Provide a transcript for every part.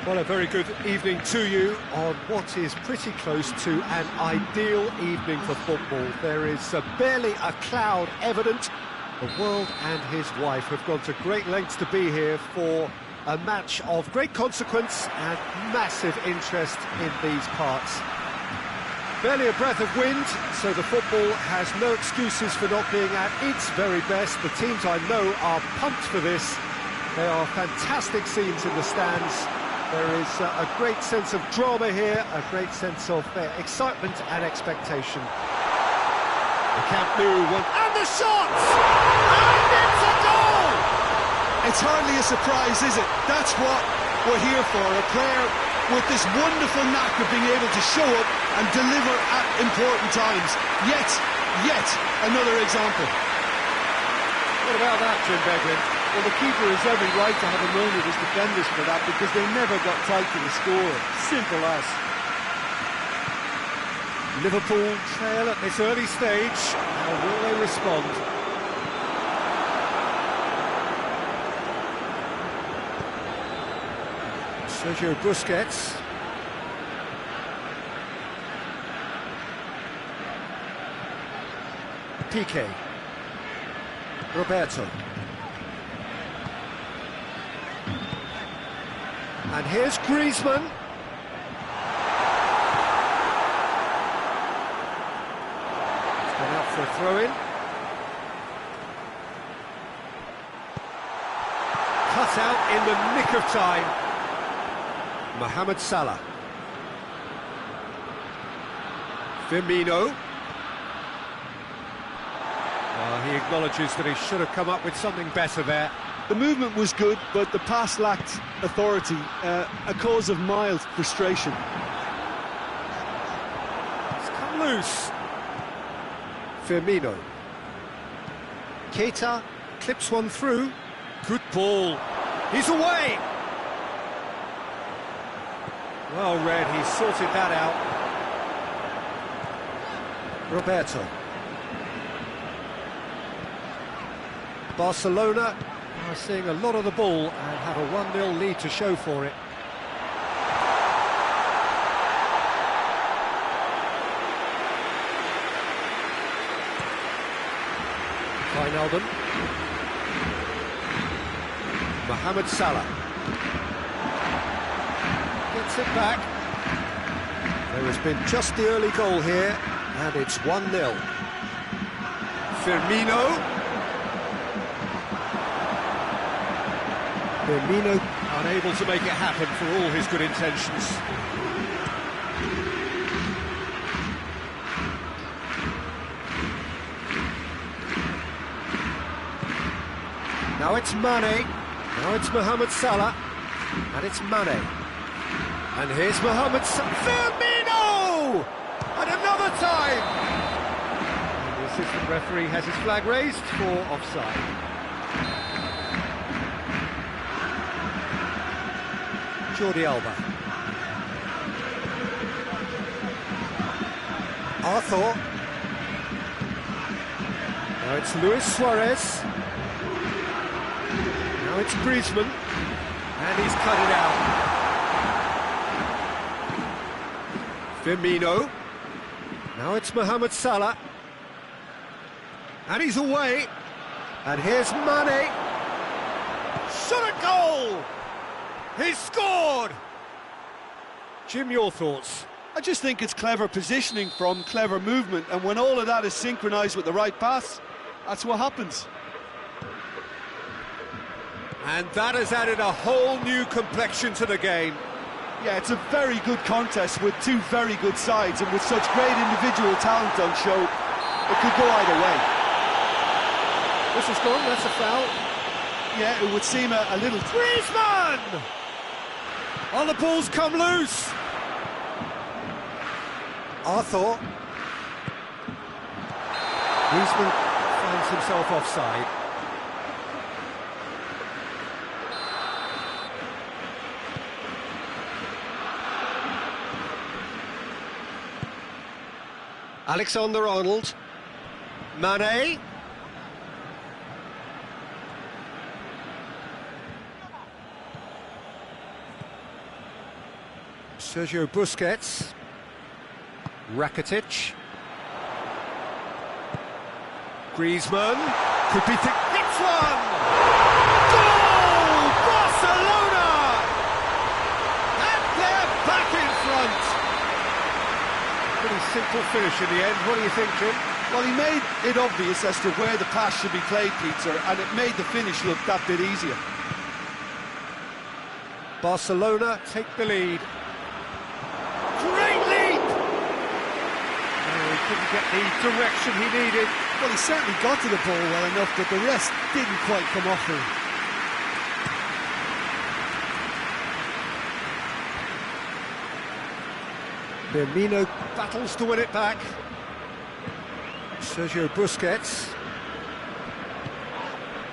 Well, a very good evening to you on what is pretty close to an ideal evening for football. There is barely a cloud evident. The world and his wife have gone to great lengths to be here for a match of great consequence and massive interest in these parts. Barely a breath of wind, so the football has no excuses for not being at its very best. The teams I know are pumped for this. There are fantastic scenes in the stands. There is a great sense of drama here, a great sense of excitement and expectation. The Camp Nou one, and the shot! And it's a goal! It's hardly a surprise, is it? That's what we're here for, a player with this wonderful knack of being able to show up and deliver at important times. Yet another example. What about that, Jim Beglin? Well, the keeper has every right to have a moment of his defenders for that, because they never got tight to the score. Simple as. Liverpool trail at this early stage. How will they respond? Sergio Busquets. Piqué. Roberto. And here's Griezmann. He's gone out for a throw-in. Cut out in the nick of time. Mohamed Salah. Firmino. He acknowledges that he should have come up with something better there. The movement was good, but the pass lacked authority, a cause of mild frustration. It's come loose. Firmino. Keita clips one through. Good ball. He's away. Well read, he sorted that out. Roberto. Barcelona are seeing a lot of the ball and have a 1-0 lead to show for it. Wijnaldum. Mohamed Salah. Gets it back. There has been just the early goal here, and it's 1-0. Firmino. Firmino unable to make it happen for all his good intentions. Now it's Mane, now it's Mohamed Salah, and it's Mane. And here's Mohamed Salah. Firmino! And another time! And the assistant referee has his flag raised for offside. Jordi Alba. Arthur. Now it's Luis Suarez. Now it's Griezmann. And he's cut it out. Firmino. Now it's Mohamed Salah. And he's away. And here's Mane. Shot a goal! He's scored! Jim, your thoughts? I just think it's clever positioning from clever movement, and when all of that is synchronised with the right pass, that's what happens. And that has added a whole new complexion to the game. Yeah, it's a very good contest with two very good sides, and with such great individual talent on show, it could go either way. This is gone, that's a foul. Yeah, it would seem a little... Griezmann! Oh, the ball's come loose! Arthur. Griezmann finds himself offside. Alexander-Arnold. Mane. Sergio Busquets. Rakitic. Griezmann. Could be hits one! Goal! Barcelona! And they're back in front! Pretty simple finish in the end. What do you think, Jim? Well, he made it obvious as to where the pass should be played, Peter, and it made the finish look that bit easier. Barcelona take the lead. Great leap! Oh, he couldn't get the direction he needed. Well, he certainly got to the ball well enough, but the rest didn't quite come off him. Firmino battles to win it back. Sergio Busquets.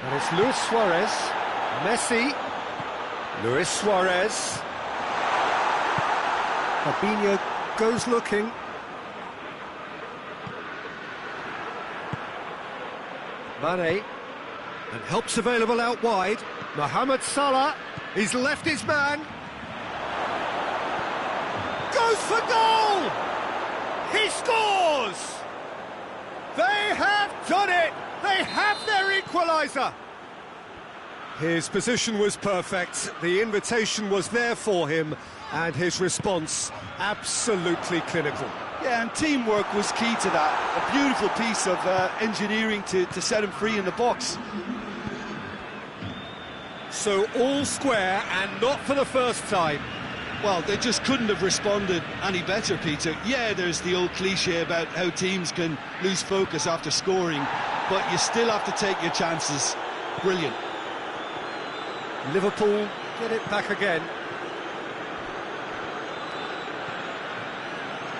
And it's Luis Suarez. Messi. Luis Suarez. Fabinho goes looking. Mane. And help's available out wide. Mohamed Salah. He's left his man. Goes for goal! He scores! They have done it! They have their equaliser! His position was perfect, the invitation was there for him, and his response absolutely clinical. Yeah, and teamwork was key to that. A beautiful piece of engineering to set him free in the box. So all square, and not for the first time. Well, they just couldn't have responded any better, Peter. Yeah, there's the old cliche about how teams can lose focus after scoring, but you still have to take your chances. Brilliant. Liverpool get it back again.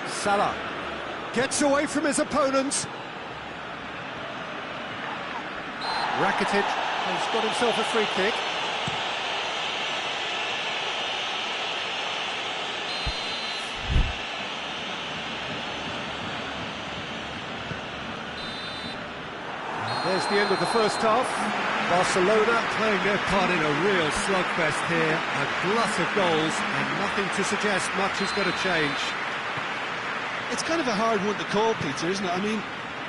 Salah gets away from his opponent. Rakitic has got himself a free kick. There's the end of the first half. Barcelona playing their part in a real slugfest here. A glut of goals and nothing to suggest much is going to change. It's kind of a hard one to call, Peter, isn't it? I mean,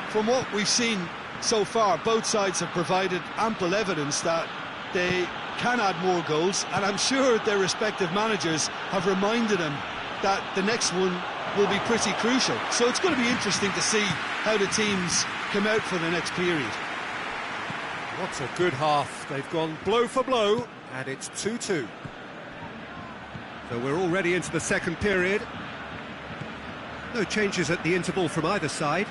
from what we've seen so far, both sides have provided ample evidence that they can add more goals, and I'm sure their respective managers have reminded them that the next one will be pretty crucial. So it's going to be interesting to see how the teams come out for the next period. What a good half. They've gone blow for blow, and it's 2-2. So we're already into the second period. No changes at the interval from either side.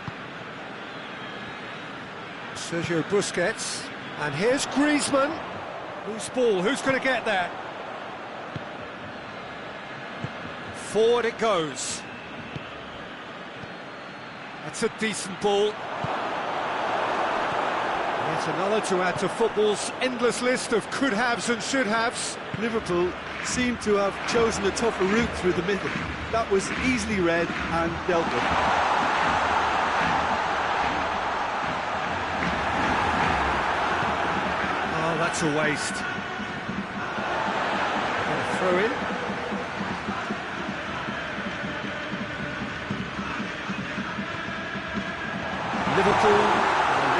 Sergio Busquets. And here's Griezmann. Loose ball, who's going to get there? Forward it goes. That's a decent ball. Yet another to add to football's endless list of could-haves and should-haves. Liverpool seem to have chosen a tougher route through the middle. That was easily read and dealt with. Oh, that's a waste. And a throw in. Liverpool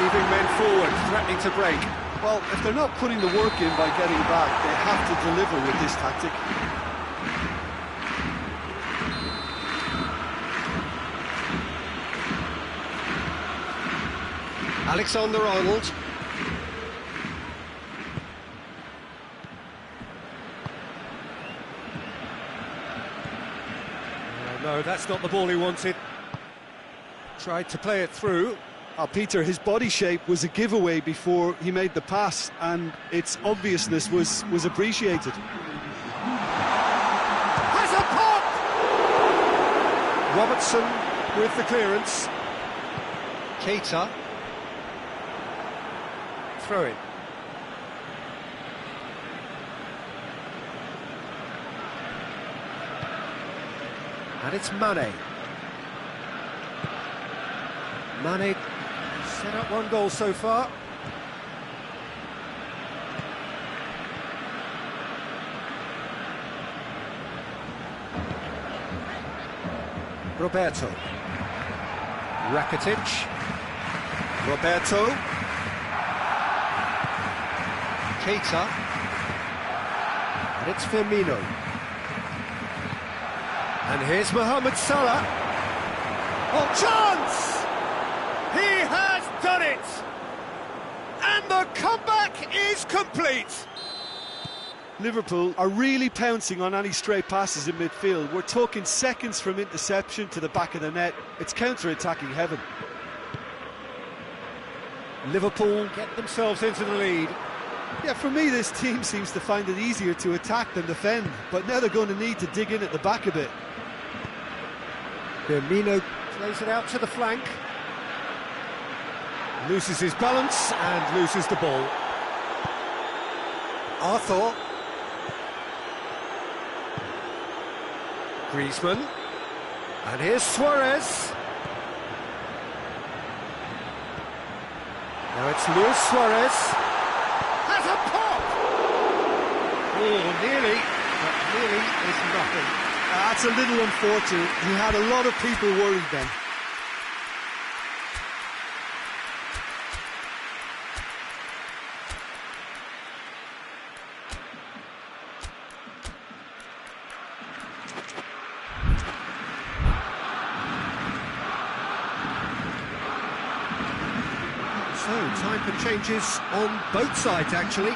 leaving men forward, threatening to break. Well, if they're not putting the work in by getting back, they have to deliver with this tactic. Alexander-Arnold. No, that's not the ball he wanted. Tried to play it through. Peter, his body shape was a giveaway before he made the pass, and its obviousness was appreciated. Has a pop! Robertson with the clearance. Keita. Throw in. And it's Mane. Mane set up one goal so far. Roberto. Rakitic. Roberto. Keita. And it's Firmino. And here's Mohamed Salah. Oh, chance! He has done it! And the comeback is complete! Liverpool are really pouncing on any stray passes in midfield. We're talking seconds from interception to the back of the net. It's counter-attacking heaven. Liverpool get themselves into the lead. Yeah, for me, this team seems to find it easier to attack than defend, but now they're going to need to dig in at the back a bit. Firmino plays it out to the flank. Loses his balance and loses the ball. Arthur. Griezmann. And here's Suarez. Now it's Luis Suarez. Has a pop! Oh, nearly, but nearly is nothing. That's a little unfortunate. He had a lot of people worried then. So, time for changes on both sides, actually.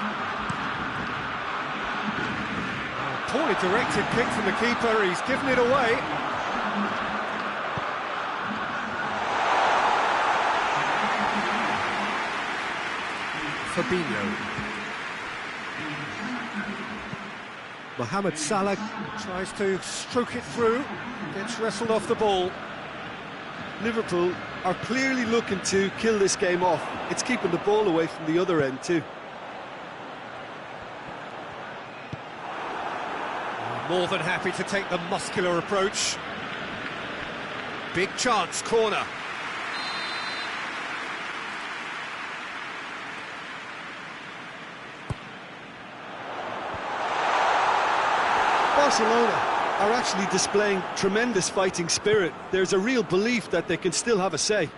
Poorly directed kick from the keeper, he's given it away. Fabinho. Mohamed Salah tries to stroke it through, gets wrestled off the ball. Liverpool are clearly looking to kill this game off. It's keeping the ball away from the other end too. More than happy to take the muscular approach. Big chance, corner. Barcelona are actually displaying tremendous fighting spirit. There's a real belief that they can still have a say.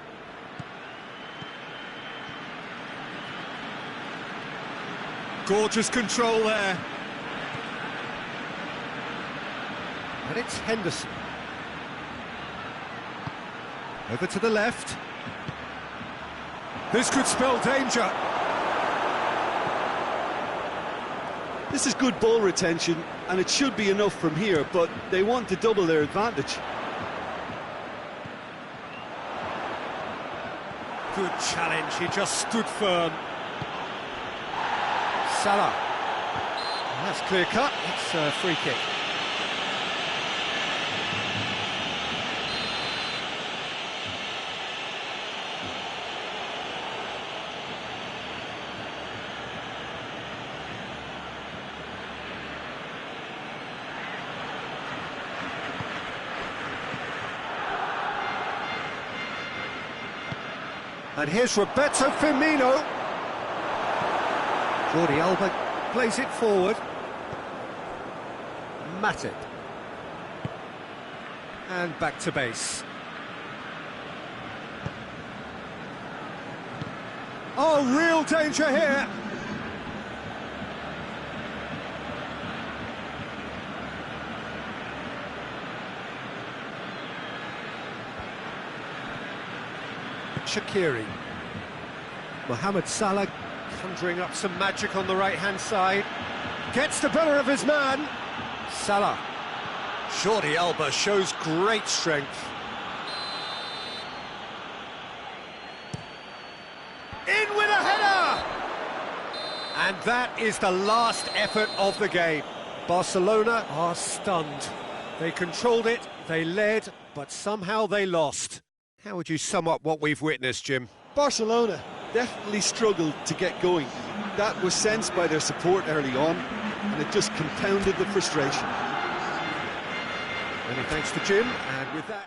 Gorgeous control there. And it's Henderson. Over to the left. This could spell danger. This is good ball retention, and it should be enough from here, but they want to double their advantage. Good challenge, he just stood firm. Salah. That's clear cut, it's a free kick. And here's Roberto Firmino. Jordi Alba plays it forward. Matip. And back to base. Oh, real danger here. Shaqiri. Mohamed Salah conjuring up some magic on the right-hand side. Gets the better of his man. Salah. Jordi Alba shows great strength. In with a header! And that is the last effort of the game. Barcelona are stunned. They controlled it, they led, but somehow they lost. How would you sum up what we've witnessed, Jim? Barcelona definitely struggled to get going. That was sensed by their support early on, and it just compounded the frustration. Many thanks to Jim, and with that...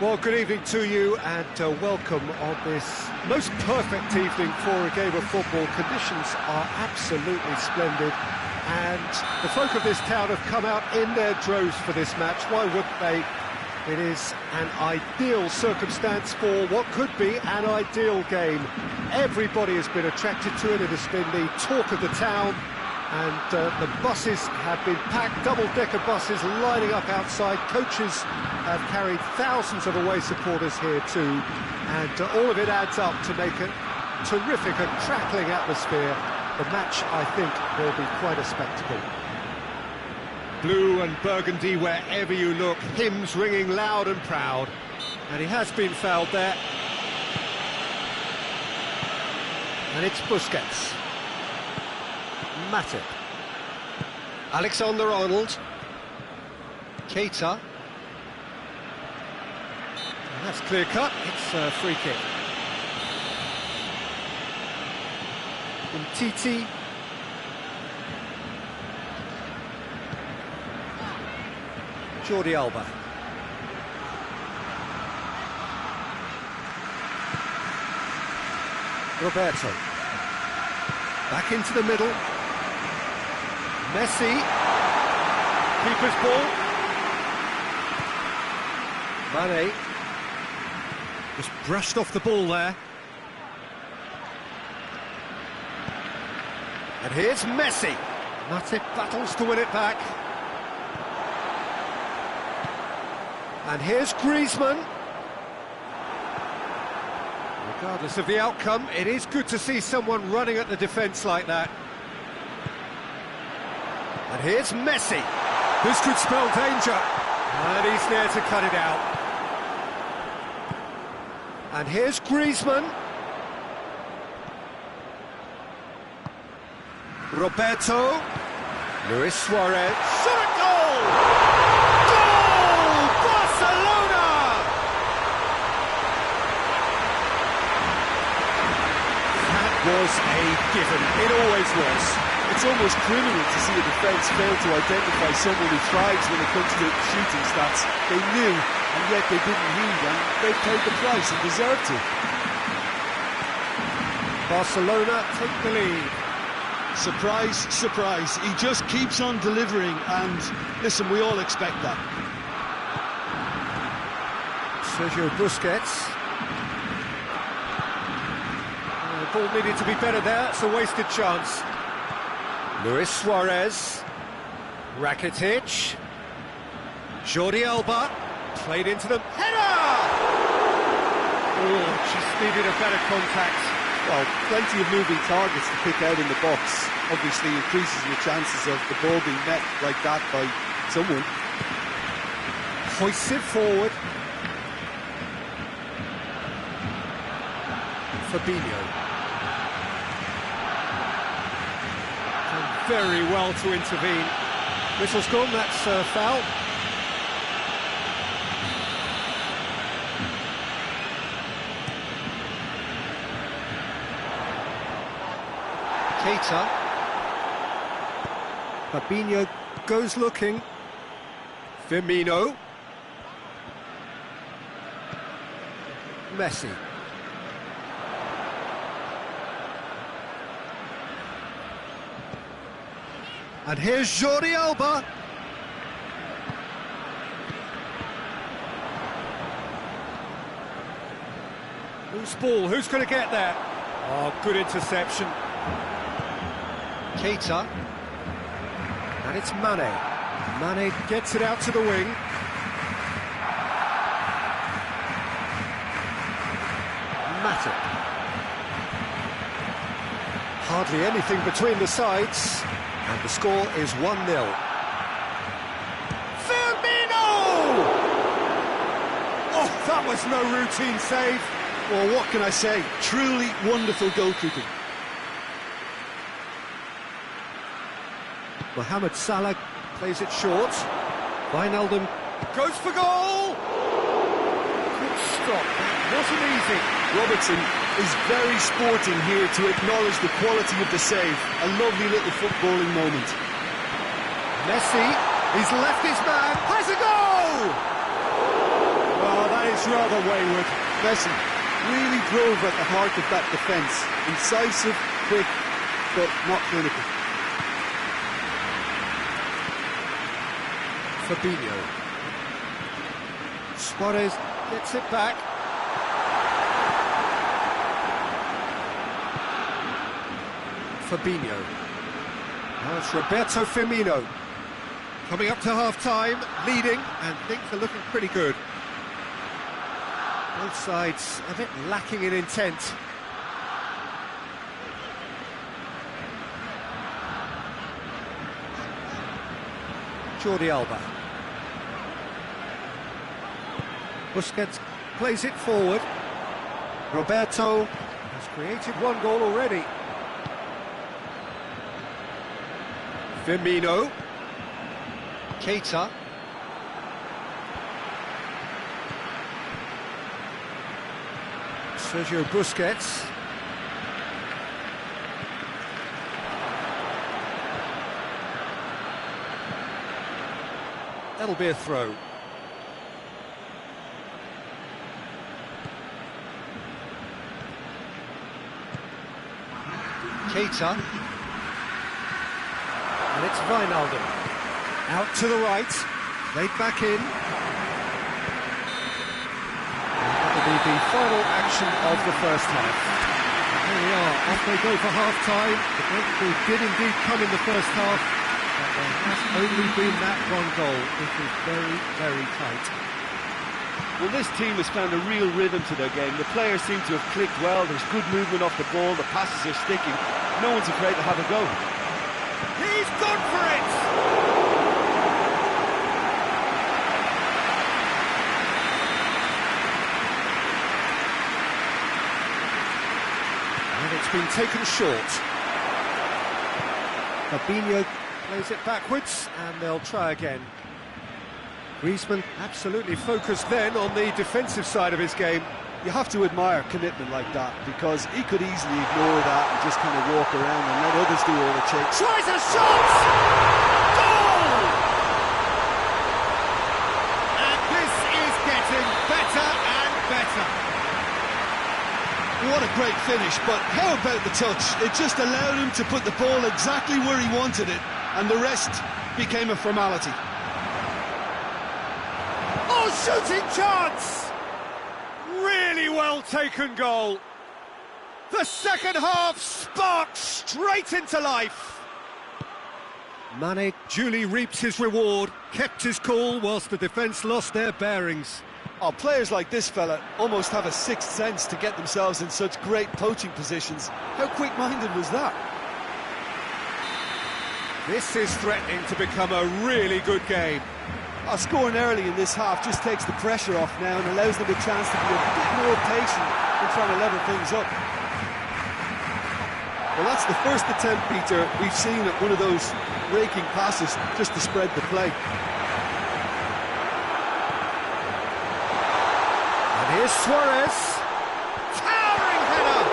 Well, good evening to you and welcome on this most perfect evening for a game of football. Conditions are absolutely splendid and the folk of this town have come out in their droves for this match. Why wouldn't they? It is an ideal circumstance for what could be an ideal game. Everybody has been attracted to it. It has been the talk of the town. And the buses have been packed, double-decker buses lining up outside. Coaches have carried thousands of away supporters here too. And all of it adds up to make a terrific and crackling atmosphere. The match, I think, will be quite a spectacle. Blue and burgundy wherever you look, hymns ringing loud and proud. And he has been fouled there. And it's Busquets. Matip. Alexander-Arnold. Keita. And that's clear cut, it's a free kick. Titi. Jordi Alba. Roberto. Back into the middle. Messi. Keeper's ball. Mane. Just brushed off the ball there. And here's Messi. Matip battles to win it back. And here's Griezmann. Regardless of the outcome, it is good to see someone running at the defence like that. And here's Messi. This could spell danger. And he's there to cut it out. And here's Griezmann. Roberto. Luis Suarez. Shot at goal! Goal! Barcelona! That was a given. It always was. It's almost criminal to see a defence fail to identify someone who thrives when it comes to shooting stats. They knew, and yet they didn't heed, and they paid the price and deserved to. Barcelona take the lead. Surprise, surprise. He just keeps on delivering, and listen, we all expect that. Sergio Busquets. The ball needed to be better there. It's a wasted chance. Luis Suarez. Rakitic. Jordi Alba. Played into them. Header! Oh, just needed a better contact. Well, plenty of moving targets to pick out in the box. Obviously increases your chances of the ball being met like that by someone. Hoists it forward. Fabinho. Done very well to intervene. Whistle's gone, that's a foul. Keita. Fabinho goes looking. Firmino. Messi. And here's Jordi Alba. Loose ball, who's going to get there? Oh, good interception. Keita. And it's Mane. Mane gets it out to the wing. Matip. Hardly anything between the sides. And the score is 1-0. Firmino! Oh, that was no routine save. Well, what can I say? Truly wonderful goalkeeping. Mohamed Salah plays it short. Wijnaldum goes for goal! Good stop, that wasn't easy. Robertson is very sporting here to acknowledge the quality of the save. A lovely little footballing moment. Messi, he's left his man, has a goal! Oh, that is rather wayward. Messi really drove at the heart of that defence. Incisive, quick, but not clinical. Fabinho. Suarez gets it back. Fabinho. Now it's Roberto Firmino. Coming up to half-time, leading, and things are looking pretty good. Both sides a bit lacking in intent. Jordi Alba. Busquets plays it forward. Roberto has created one goal already. Firmino. Keita. Sergio Busquets. That'll be a throw. Keita. And it's Wijnaldum. Out to the right. Laid back in. That'll be the final action of the first half. Here we are, off they go for half-time. The breakthrough did indeed come in the first half, but there has only been that one goal. It is very, very tight. Well, this team has found a real rhythm to their game. The players seem to have clicked well. There's good movement off the ball. The passes are sticking. No one's afraid to have a go. He's gone for it! And it's been taken short. Fabinho plays it backwards, and they'll try again. Griezmann absolutely focused then on the defensive side of his game. You have to admire commitment like that, because he could easily ignore that and just kind of walk around and let others do all the tricks. Tries a shot! Goal! And this is getting better and better. What a great finish, but how about the touch? It just allowed him to put the ball exactly where he wanted it, and the rest became a formality. Oh, shooting chance! Really well taken goal. The second half sparked straight into life. Mane duly reaped his reward, kept his cool whilst the defence lost their bearings. Oh, players like this fella almost have a sixth sense to get themselves in such great poaching positions. How quick-minded was that? This is threatening to become a really good game. Scoring early in this half just takes the pressure off now and allows them a chance to be a bit more patient in trying to level things up. Well, that's the first attempt, Peter, we've seen at one of those raking passes just to spread the play. And here's Suarez. Towering header!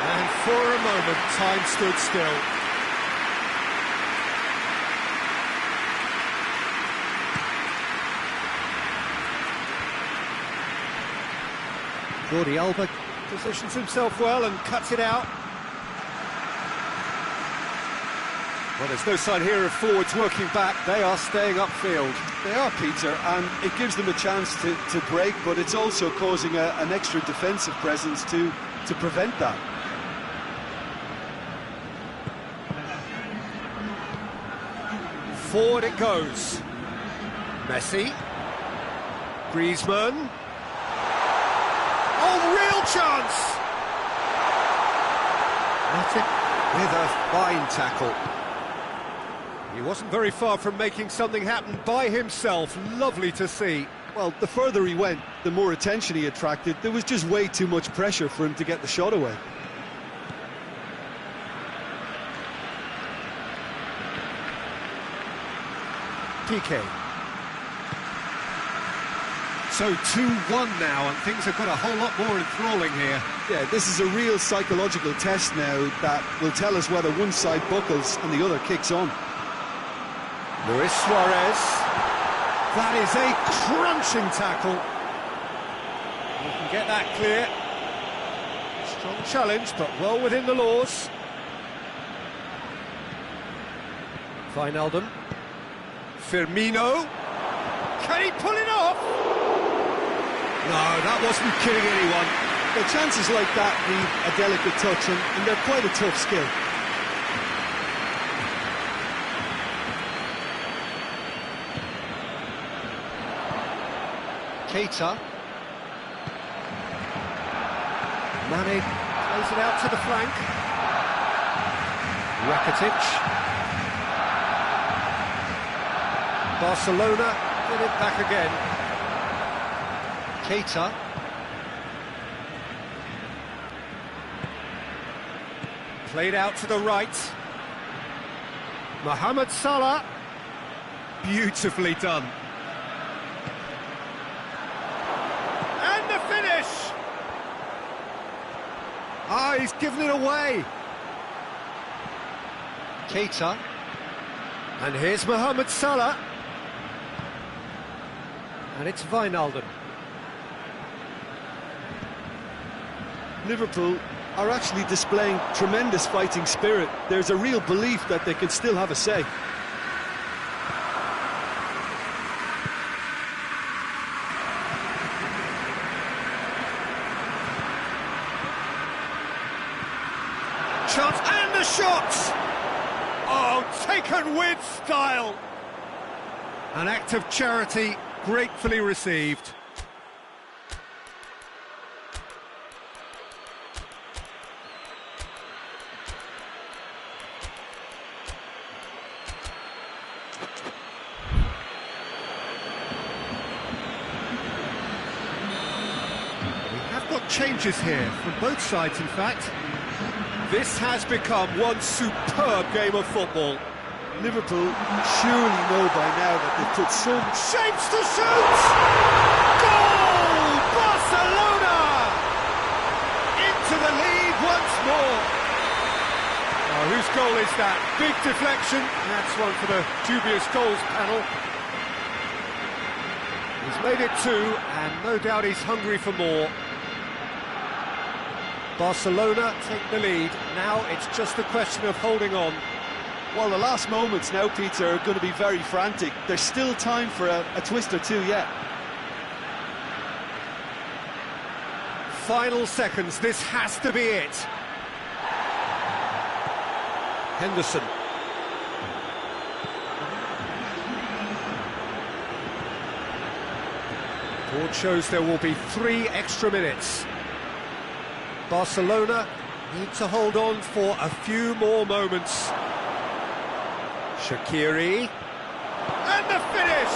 And for a moment, time stood still. Jordi Alba positions himself well and cuts it out. Well, there's no sign here of forwards working back. They are staying upfield. They are, Peter, and it gives them a chance to break, but it's also causing an extra defensive presence to prevent that. Forward it goes. Messi. Griezmann. Oh, real chance! Met it with a fine tackle. He wasn't very far from making something happen by himself. Lovely to see. Well, the further he went, the more attention he attracted. There was just way too much pressure for him to get the shot away. PK. So 2-1 now, and things have got a whole lot more enthralling here. Yeah, this is a real psychological test now that will tell us whether one side buckles and the other kicks on. Luis Suarez. That is a crunching tackle. You can get that clear. Strong challenge, but well within the laws. Wijnaldum. Firmino. Can he pull it off? No, that wasn't killing anyone. Well, chances like that need a delicate touch, and they're quite a tough skill. Keita. Mane plays it out to the flank. Rakitic. Barcelona get it back again. Keita. Played out to the right. Mohamed Salah. Beautifully done. And the finish! Ah, he's given it away. Keita. And here's Mohamed Salah. And it's Wijnaldum. Liverpool are actually displaying tremendous fighting spirit. There's a real belief that they can still have a say. Chance and the shot! Oh, taken with style! An act of charity gratefully received. We have got changes here from both sides, in fact. This has become one superb game of football. Liverpool surely know by now that they've put some... Shapes to shoot! Goal! Barcelona! Into the lead once more. Oh, whose goal is that? Big deflection. That's one for the dubious goals panel. He's made it two, and no doubt he's hungry for more. Barcelona take the lead. Now it's just a question of holding on. Well, the last moments now, Peter, are going to be very frantic. There's still time for a twist or two yet. Final seconds, this has to be it. Henderson. Board shows there will be 3 extra minutes. Barcelona need to hold on for a few more moments. Shaqiri. And the finish!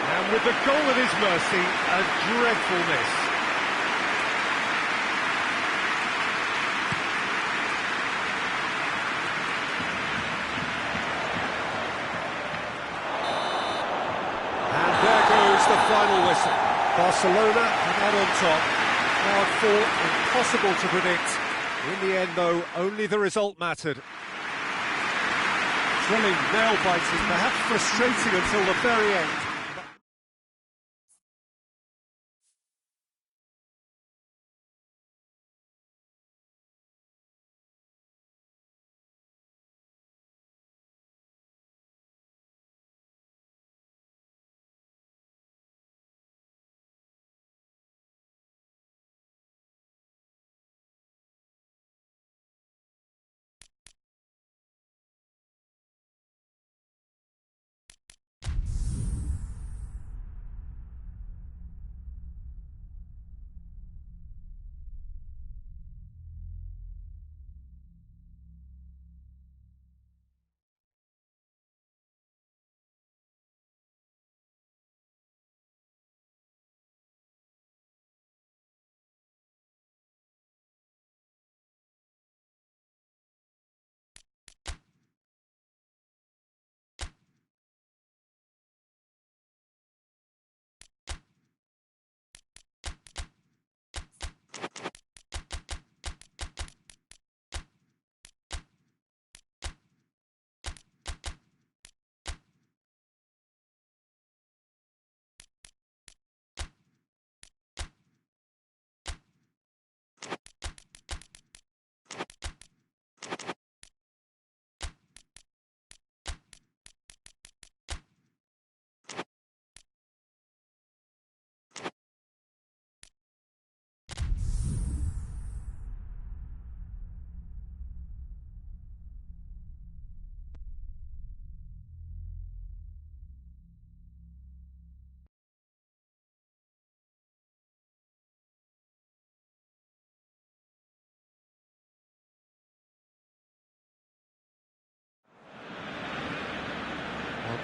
And with the goal at his mercy, a dreadful miss. And there goes the final whistle. Barcelona come out on top. Hard fought, impossible to predict. In the end, though, only the result mattered. Thrilling, nail-biting, perhaps frustrating until the very end.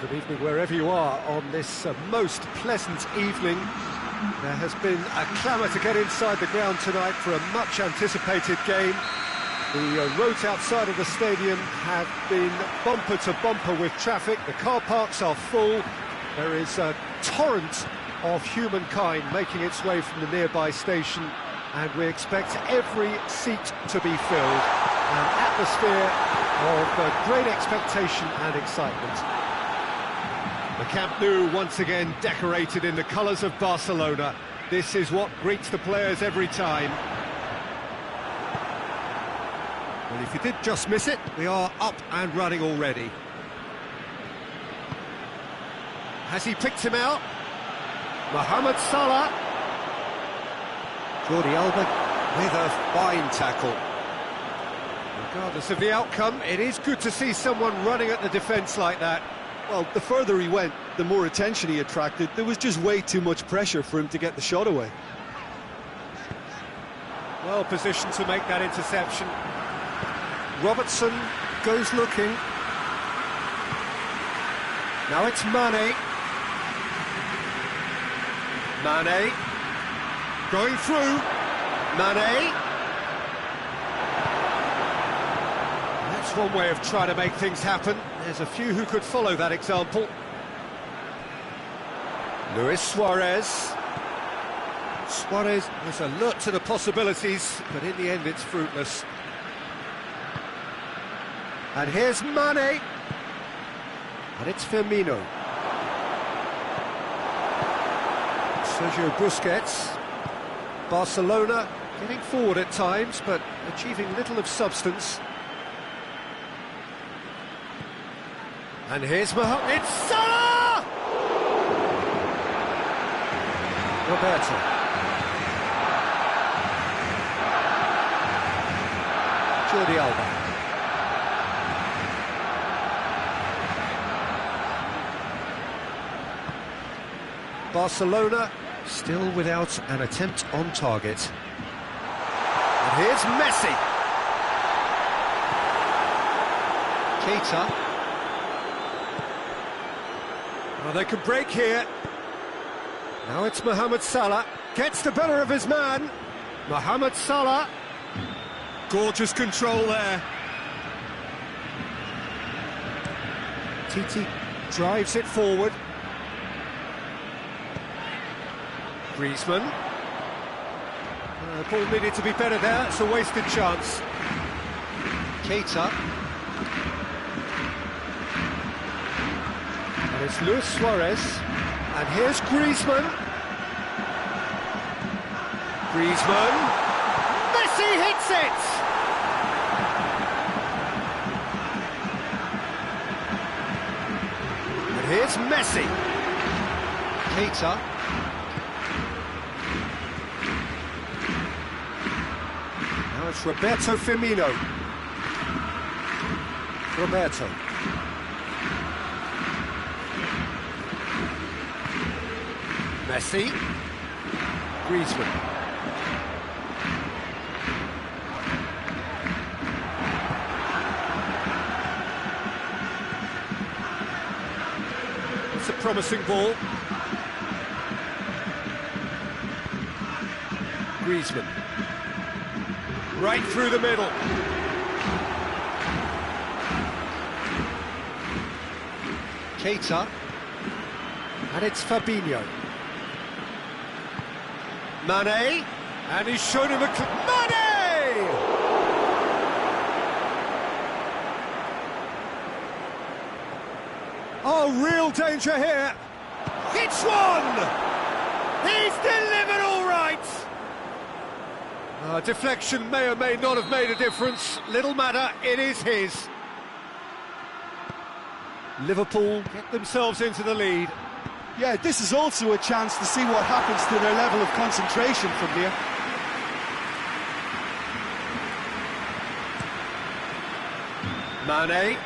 Good evening wherever you are on this most pleasant evening. There has been a clamour to get inside the ground tonight for a much anticipated game. The roads outside of the stadium have been bumper to bumper with traffic. The car parks are full. There is a torrent of humankind making its way from the nearby station, and we expect every seat to be filled. An atmosphere of great expectation and excitement. The Camp Nou once again decorated in the colours of Barcelona. This is what greets the players every time. Well, if you did just miss it, we are up and running already. Has he picked him out? Mohamed Salah. Jordi Alba with a fine tackle. Regardless of the outcome, it is good to see someone running at the defence like that. Well, the further he went, the more attention he attracted. There was just way too much pressure for him to get the shot away. Well positioned to make that interception. Robertson goes looking. Now it's Mane. Mane going through. Mane. That's one way of trying to make things happen. There's a few who could follow that example. Luis Suarez. Suarez is alert to the possibilities, but in the end it's fruitless. And here's Mane. And it's Firmino. Sergio Busquets. Barcelona getting forward at times, but achieving little of substance. And here's Mohamed. It's Salah! Roberto. Jordi Alba. Barcelona still without an attempt on target. And here's Messi. Keita. Well, they can break here. Now it's Mohamed Salah. Gets the better of his man. Mohamed Salah. Gorgeous control there. Titi drives it forward. Griezmann. The ball needed to be better there. It's a wasted chance. Keita. And it's Luis Suarez. And here's Griezmann. Griezmann. Messi hits it! And here's Messi. Keita. Now it's Roberto Firmino. Roberto. Messi. Griezmann. It's a promising ball. Griezmann. Right through the middle. Keita. And it's Fabinho. Mane, and he's shown him a... Mane! Oh, real danger here. It's one! He's delivered all right! Deflection may or may not have made a difference. Little matter, it is his. Liverpool get themselves into the lead. Yeah, this is also a chance to see what happens to their level of concentration from here. Mane.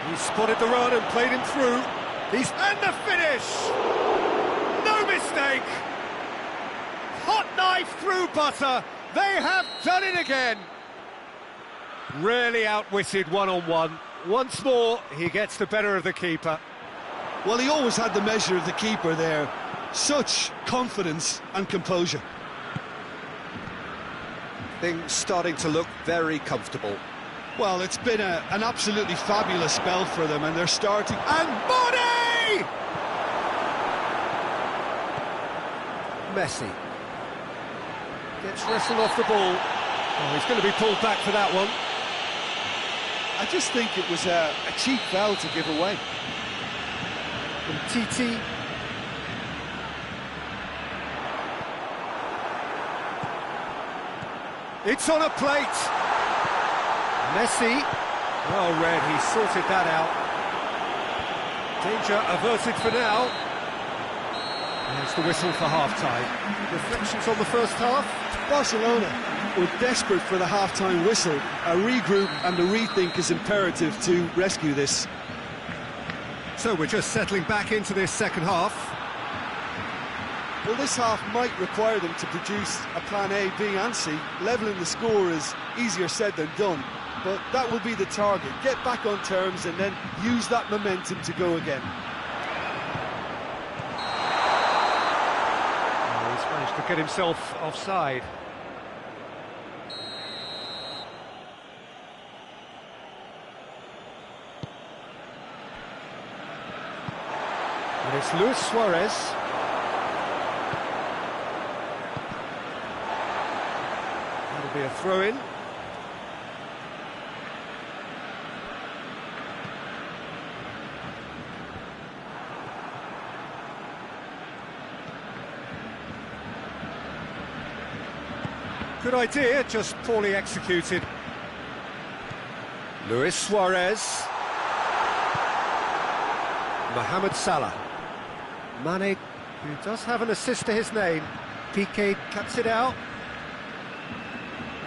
He spotted the run and played him through. And the finish! No mistake! Hot Knife through butter. They have done it again. Really outwitted one-on-one. Once more, he gets the better of the keeper. Well, he always had the measure of the keeper there. Such confidence and composure. Things starting to look very comfortable. Well, it's been an absolutely fabulous spell for them, and they're starting... And Body! Messi gets wrestled off the ball. Oh, he's going to be pulled back for that one. I just think it was a cheap foul to give away. From Titi. It's on a plate. Messi. Well read, he sorted that out. Danger averted for now. There's the whistle for half-time. Reflections on the first half? Barcelona were desperate for the half-time whistle. A regroup and a rethink is imperative to rescue this. So we're just settling back into this second half. Well, this half might require them to produce a plan A, B and C. Levelling the score is easier said than done, but that will be the target. Get back on terms and then use that momentum to go again. Oh, he's managed to get himself offside. And it's Luis Suarez. That'll be a throw-in. Good idea, just poorly executed. Luis Suarez. Mohamed Salah. Mane, who does have an assist to his name. Piqué cuts it out.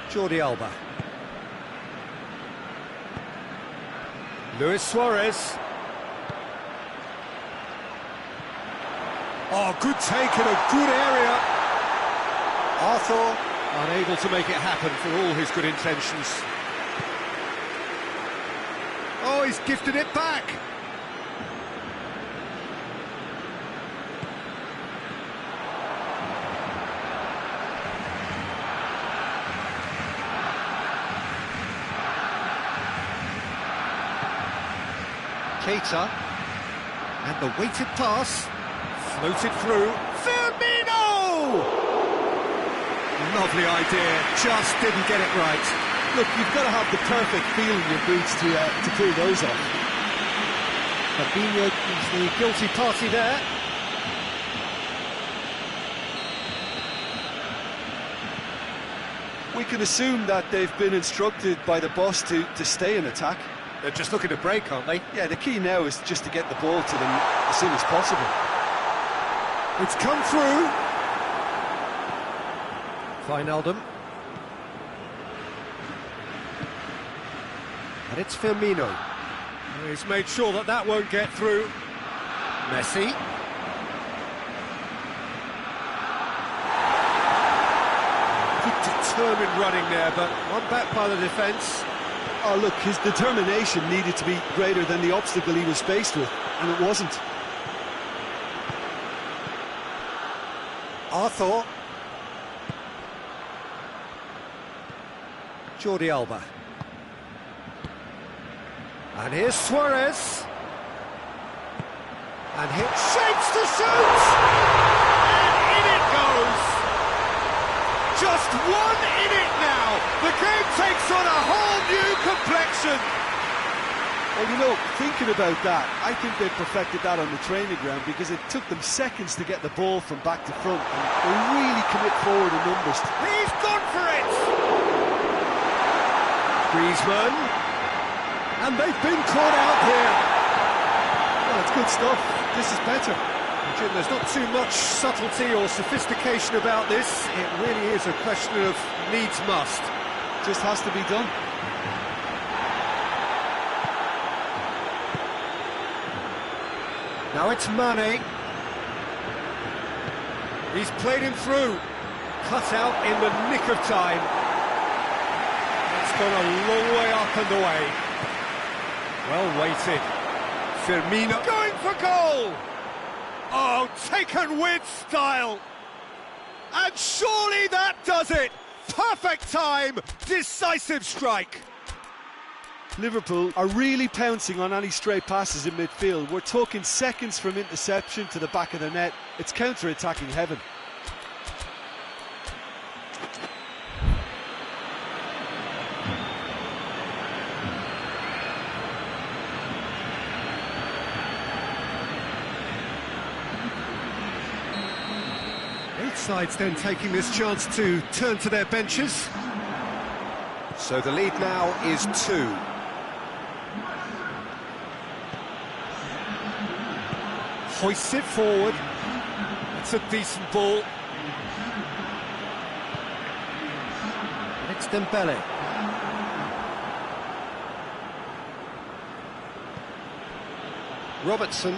Jordi Alba. Luis Suarez. Oh, good take in a good area. Arthur unable to make it happen for all his good intentions. Oh, he's gifted it back. Keita, and the weighted pass, floated through, Firmino! Lovely idea, just didn't get it right. Look, you've got to have the perfect feel in your boots to pull those off. Fabinho is the guilty party there. We can assume that they've been instructed by the boss to stay in attack. They're just looking to break, aren't they? Yeah, the key now is just to get the ball to them as soon as possible. It's come through. Wijnaldum. And it's Firmino. He's made sure that that won't get through. Messi. Good determined running there, but one back by the defence. Oh, look, his determination needed to be greater than the obstacle he was faced with, and it wasn't. Arthur. Jordi Alba. And here's Suarez. And hit shapes to shoot! And in it goes! Just one in it now! The game takes on a whole new complexion! Well, you know, thinking about that, I think they perfected that on the training ground because it took them seconds to get the ball from back to front, and they really commit forward in numbers. He's gone for it! Griezmann. And they've been caught out here. Well, it's good stuff. This is better. Jim, there's not too much subtlety or sophistication about this. It really is a question of needs must. Just has to be done. Now it's Mane. He's played him through. cut out in the nick of time. It's gone a long way up and away. Well weighted. Firmino going for goal! Oh, taken with style! And surely that does it! Perfect time, decisive strike! Liverpool are really pouncing on any stray passes in midfield. We're talking seconds from interception to the back of the net. It's counter-attacking heaven. Both sides then taking this chance to turn to their benches. So the lead now is 2. Hoists it forward. It's a decent ball. It's Dembele. Robertson.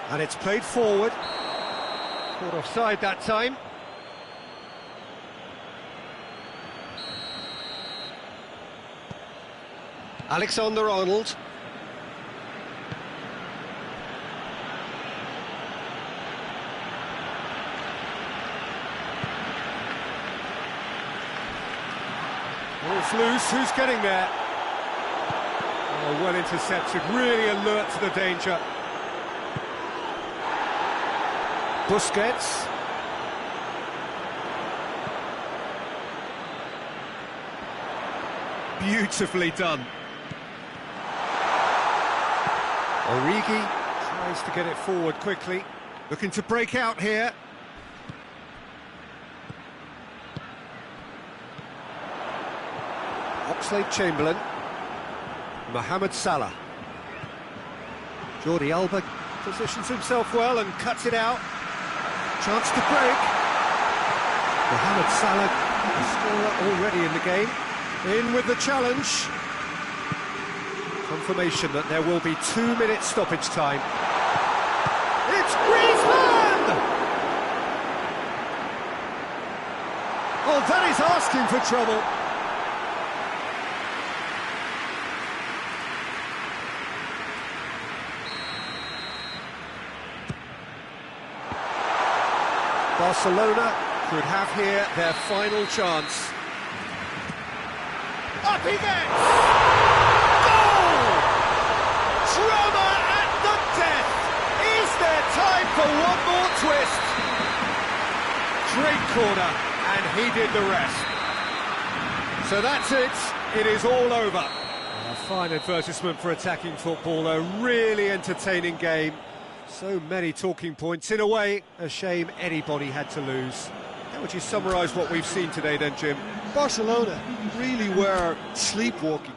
And it's played forward. Caught offside that time. Alexander-Arnold. Ball's loose, who's getting there? Oh, well intercepted, really alert to the danger. Busquets. Beautifully done. Origi tries to get it forward quickly, looking to break out here. Oxlade-Chamberlain, Mohamed Salah. Jordi Alba positions himself well and cuts it out. Chance to break. Mohamed Salah, the scorer already in the game. In with the challenge. Confirmation that there will be 2-minute stoppage time. It's Griezmann! Oh, that is asking for trouble. Barcelona could have here their final chance. Up he gets! Goal! Drama at the death! Is there time for one more twist? Great corner, and he did the rest. So that's it, it is all over. A fine advertisement for attacking football, a really entertaining game. So many talking points. In a way, a shame anybody had to lose. How would you summarise what we've seen today then, Jim? Barcelona really were sleepwalking.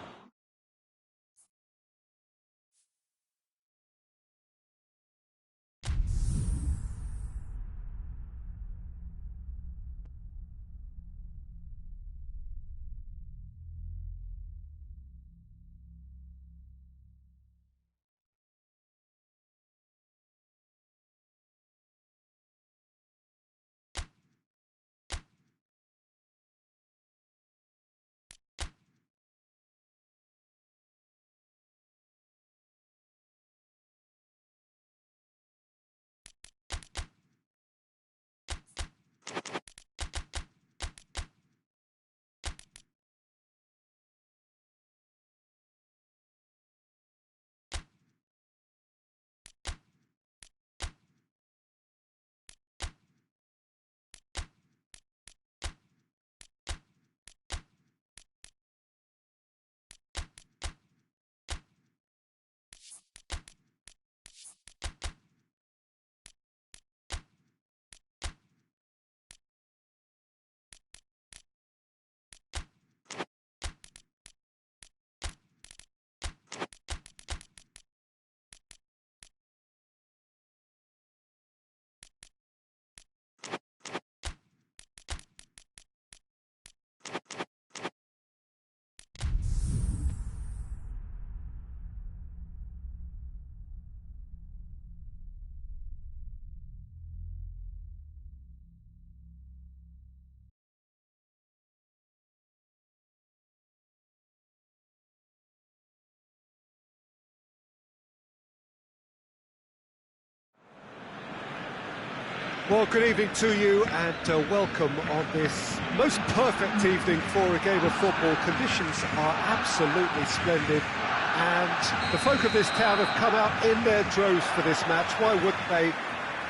Well, good evening to you and welcome on this most perfect evening for a game of football. Conditions are absolutely splendid and the folk of this town have come out in their droves for this match. Why wouldn't they?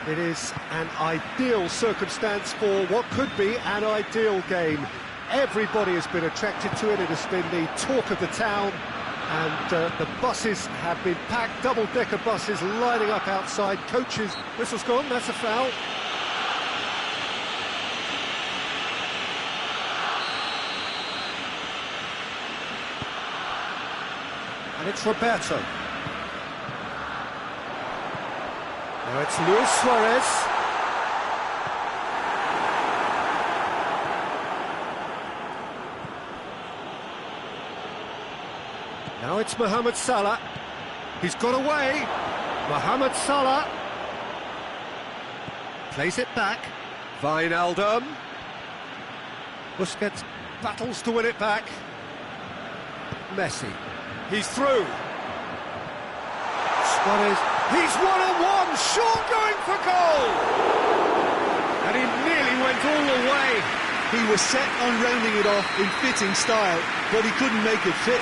It is an ideal circumstance for what could be an ideal game. Everybody has been attracted to it. It has been the talk of the town. And the buses have been packed, double-decker buses lining up outside. Coaches, whistle's gone, that's a foul. And it's Roberto. Now it's Luis Suarez. Now it's Mohamed Salah. He's got away. Mohamed Salah plays it back. Wijnaldum. Busquets battles to win it back. Messi. He's through. Suarez. He's one-on-one. Short going for goal. And he nearly went all the way. He was set on rounding it off in fitting style, but he couldn't make it fit.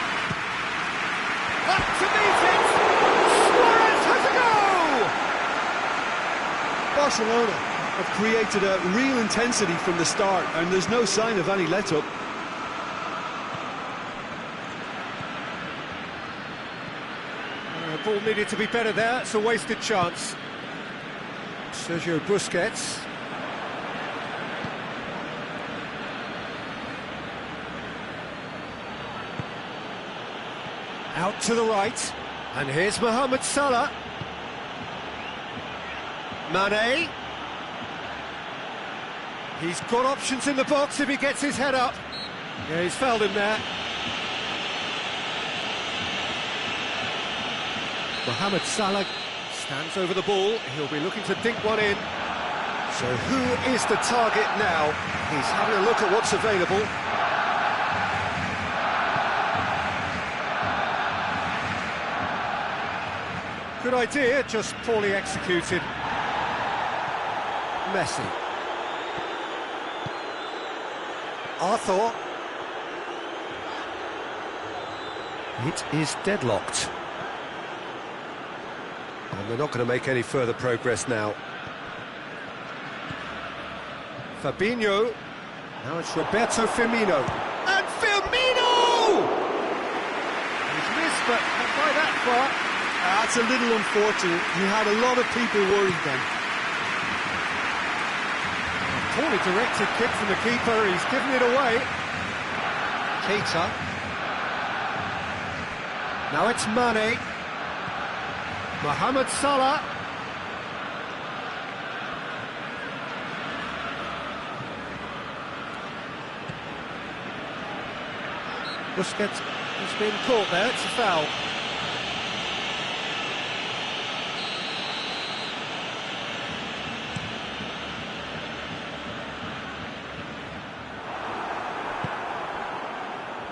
Up to meet it! Suarez has a goal! Barcelona have created a real intensity from the start, and there's no sign of any let-up. The ball needed to be better there, it's a wasted chance. Sergio Busquets. Out to the right, and here's Mohamed Salah. Mane. He's got options in the box if he gets his head up. Yeah, he's fouled him there. Mohamed Salah stands over the ball. He'll be looking to dink one in. So who is the target now? He's having a look at what's available. Good idea, just poorly executed. Messi. Arthur. It is deadlocked. And they're not going to make any further progress now. Fabinho. Now it's Roberto Firmino. And Firmino! He's missed, but not by that far. That's a little unfortunate. He had a lot of people worried then. Poorly directed kick from the keeper, he's given it away. Keita. Now it's Mane. Mohamed Salah. Busquets has been caught there, it's a foul.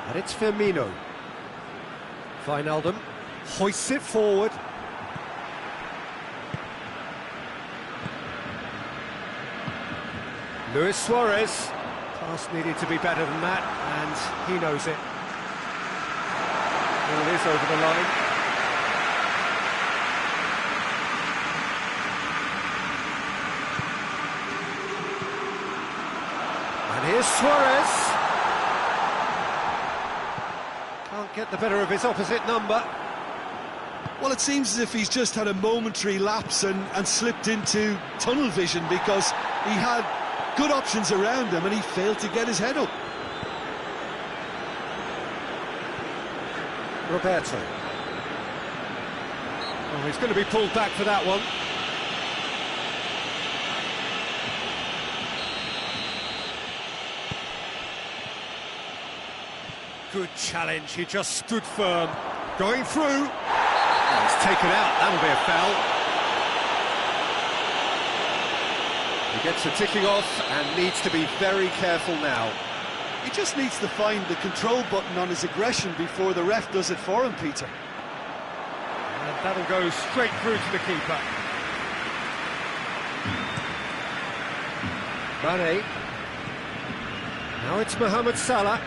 And it's Firmino. Wijnaldum hoists it forward. Luis Suarez. Pass needed to be better than that, and he knows it. Well, it is over the line. And here's Suarez. Can't get the better of his opposite number. Well, it seems as if he's just had a momentary lapse and slipped into tunnel vision, because he had good options around him and he failed to get his head up. Roberto. Oh, he's going to be pulled back for that one. Good challenge, he just stood firm. Going through. Oh, he's taken out, that'll be a foul. He gets the ticking off and needs to be very careful now. He just needs to find the control button on his aggression before the ref does it for him, Peter. And that'll go straight through to the keeper. Mane. Now it's Mohamed Salah.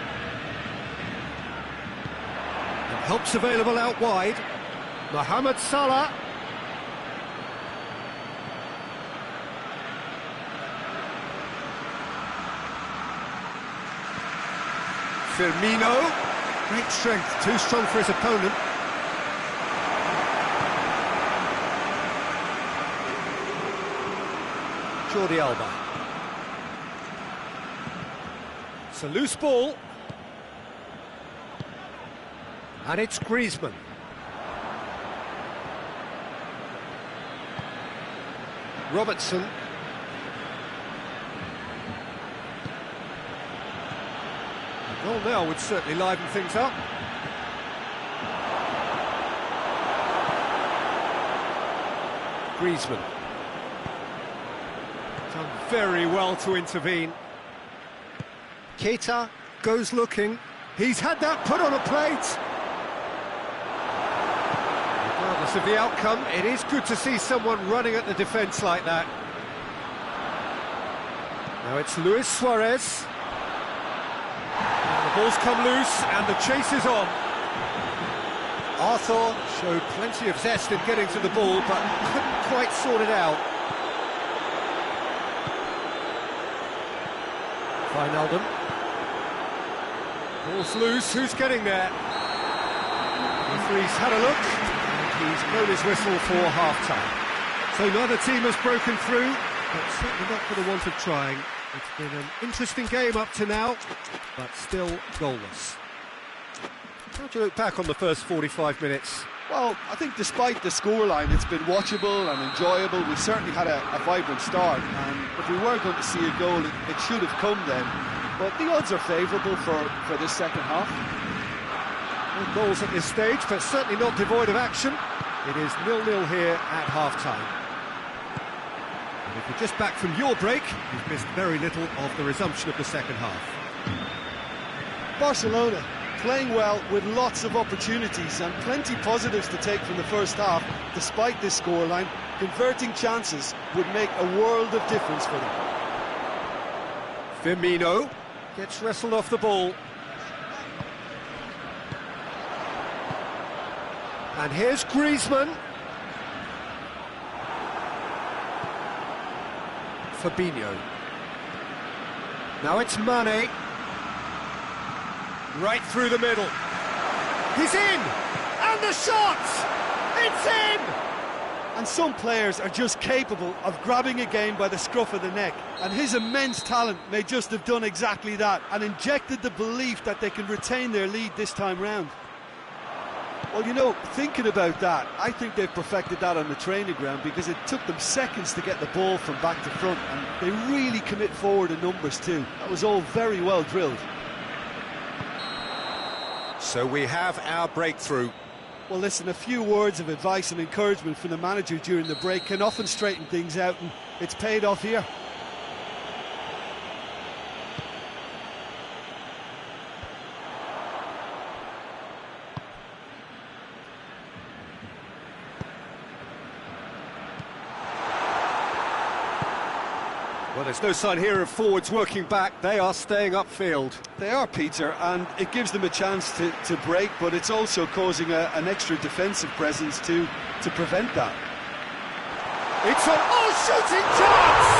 And help's available out wide. Mohamed Salah. Firmino. Great strength, too strong for his opponent. Jordi Alba. It's a loose ball. And it's Griezmann. Robertson. A goal now would certainly liven things up. Griezmann. Done very well to intervene. Keita goes looking. He's had that put on a plate. Regardless of the outcome, it is good to see someone running at the defence like that. Now it's Luis Suarez. And the ball's come loose and the chase is on. Arthur showed plenty of zest in getting to the ball, but couldn't quite sort it out. Wijnaldum. Ball's loose, who's getting there? The referee's had a look, and he's blown his whistle for half-time. So neither team has broken through, but certainly not for the want of trying. It's been an interesting game up to now, but still goalless. How do you look back on the first 45 minutes? Well, I think despite the scoreline, it's been watchable and enjoyable. We certainly had a vibrant start, and if we were going to see a goal, it should have come then. But the odds are favourable for this second half. No goals at this stage, but certainly not devoid of action. It is 0-0 here at half-time. And if you're just back from your break, you've missed very little of the resumption of the second half. Barcelona playing well with lots of opportunities and plenty positives to take from the first half. Despite this scoreline, converting chances would make a world of difference for them. Firmino gets wrestled off the ball. And here's Griezmann. Fabinho. Now it's Mane. Right through the middle. He's in! And the shot! It's in! And some players are just capable of grabbing a game by the scruff of the neck. And his immense talent may just have done exactly that and injected the belief that they can retain their lead this time round. Well, you know, thinking about that, I think they've perfected that on the training ground, because it took them seconds to get the ball from back to front, and they really commit forward in numbers too. That was all very well drilled. So we have our breakthrough. Well, listen, a few words of advice and encouragement from the manager during the break can often straighten things out, and it's paid off here. Well, there's no sign here of forwards working back. They are staying upfield. They are, Peter, and it gives them a chance to break, but it's also causing an extra defensive presence to prevent that. It's an shooting chance!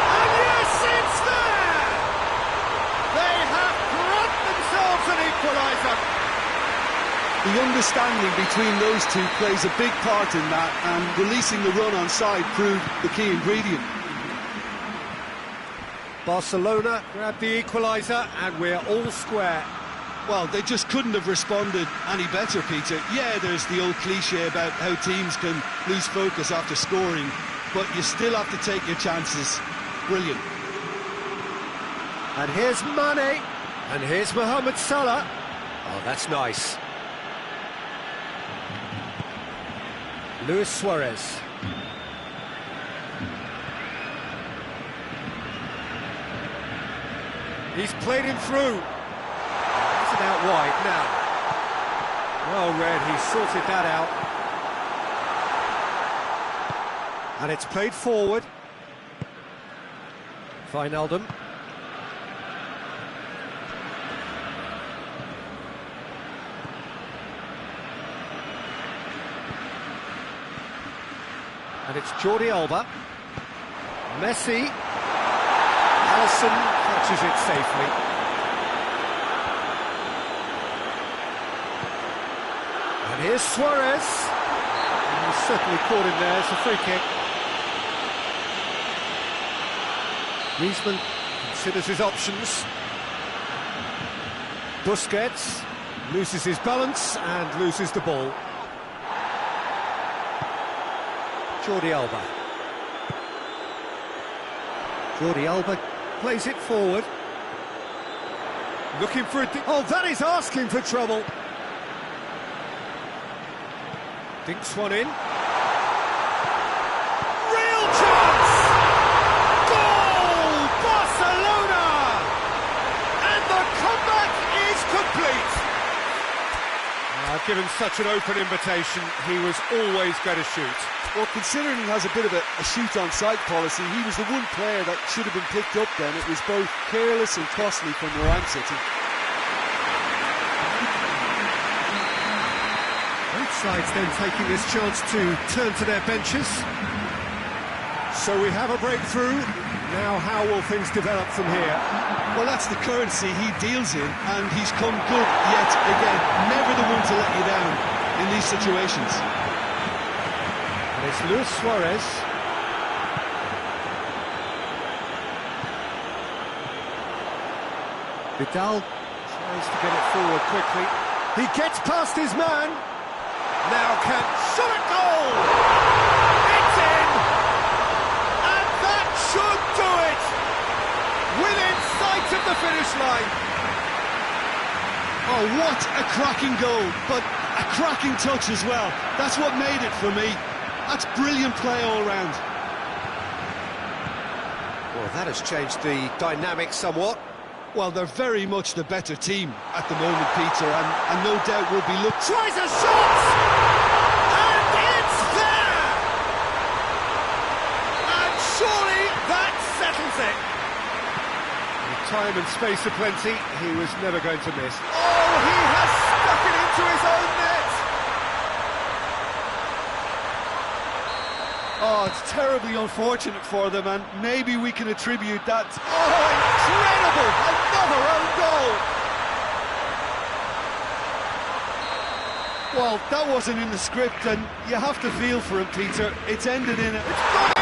And yes, it's there! They have brought themselves an equaliser. The understanding between those two plays a big part in that, and releasing the run on side proved the key ingredient. Barcelona grab the equaliser, and we're all square. Well, they just couldn't have responded any better, Peter. Yeah, there's the old cliche about how teams can lose focus after scoring, but you still have to take your chances. Brilliant. And here's Mane, and here's Mohamed Salah. Oh, that's nice. Luis Suarez. He's played him through. Is it out wide now? Well read, he sorted that out. And it's played forward. Wijnaldum. And it's Jordi Alba. Messi. Alisson catches it safely. And here's Suarez. And he's certainly caught him there. It's a free kick. Griezmann considers his options. Busquets loses his balance and loses the ball. Jordi Alba. Jordi Alba plays it forward. Looking for a... Oh, that is asking for trouble. Dinks one in. Real chance! Goal! Barcelona! And the comeback is complete. I've given such an open invitation, he was always going to shoot. Well, considering he has a bit of a shoot-on-sight policy, he was the one player that should have been picked up then. It was both careless and costly from Moran City. Both sides then taking this chance to turn to their benches. So we have a breakthrough. Now how will things develop from here? Well, that's the currency he deals in, and he's come good yet again. Never the one to let you down in these situations. And it's Luis Suarez. Vidal tries to get it forward quickly. He gets past his man. Now can shot at goal! It's in! And that should do it! Within sight of the finish line. Oh, what a cracking goal, but a cracking touch as well. That's what made it for me. That's brilliant play all round. Well, that has changed the dynamic somewhat. Well, they're very much the better team at the moment, Peter, and no doubt will be looked... Tries a shot! And it's there! And surely that settles it. With time and space aplenty, he was never going to miss. Oh, he has stuck it into his own net! Oh, it's terribly unfortunate for them, and maybe we can attribute that... Oh, incredible! Another own goal! Well, that wasn't in the script, and you have to feel for him, Peter. It's ended in a... It's gone in!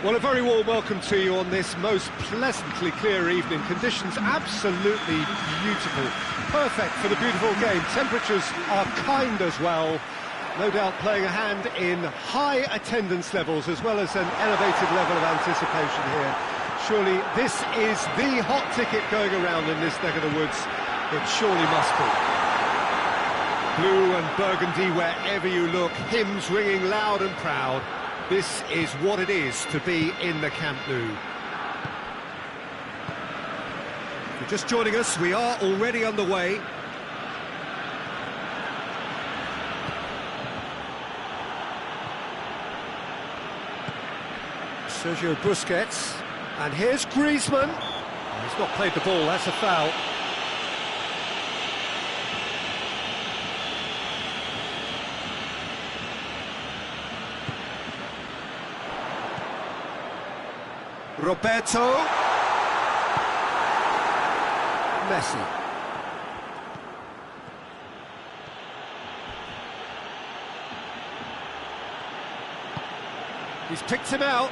Well, a very warm welcome to you on this most pleasantly clear evening. Conditions absolutely beautiful. Perfect for the beautiful game. Temperatures are kind as well. No doubt playing a hand in high attendance levels as well as an elevated level of anticipation here. Surely this is the hot ticket going around in this neck of the woods. It surely must be. Blue and burgundy wherever you look, hymns ringing loud and proud. This is what it is to be in the Camp Nou. If you're just joining us, we are already underway. Sergio Busquets, and here's Griezmann. Oh, he's not played the ball, that's a foul. Roberto. Messi. He's picked him out.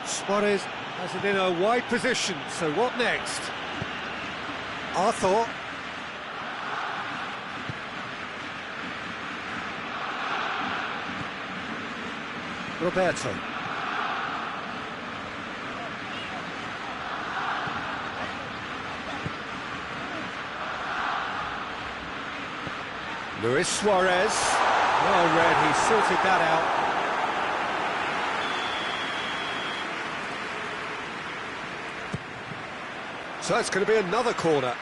Suarez has it in a wide position, so what next? Arthur. Roberto. Luis Suarez. Well read, he sorted that out. So it's going to be another corner.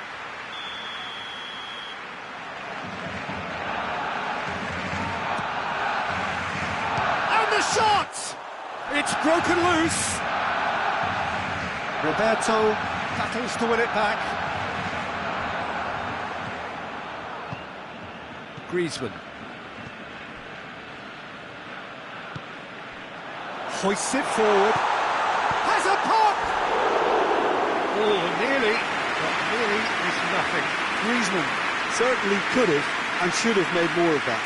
And the shot! It's broken loose. Roberto battles to win it back. Griezmann. Hoists it forward. Has a pop! Oh, nearly, but nearly is nothing. Griezmann certainly could have and should have made more of that.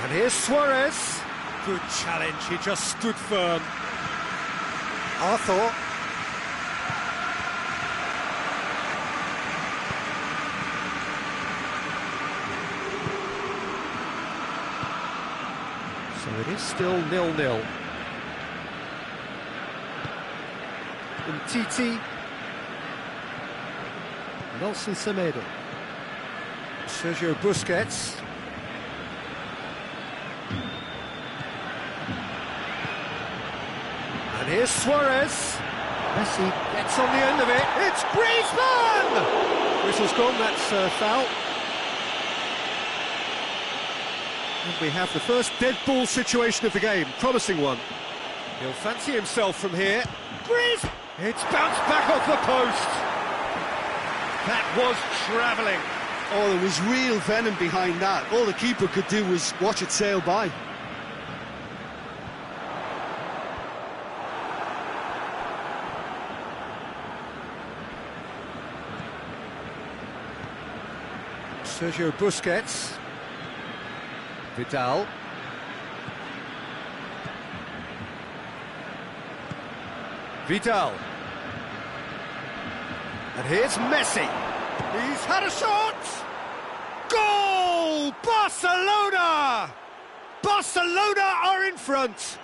And here's Suarez. Good challenge, he just stood firm. Arthur. So it is still 0-0. Titi. Nelson Semedo. Sergio Busquets. And here's Suarez. Messi gets on the end of it. It's Griezmann! Whistle's gone, that's foul. And we have the first dead ball situation of the game, promising one. He'll fancy himself from here. Griezmann! It's bounced back off the post. That was travelling. Oh, there was real venom behind that. All the keeper could do was watch it sail by. Sergio Busquets. Vidal. Vidal. And here's Messi. He's had a shot! Goal! Barcelona! Barcelona are in front.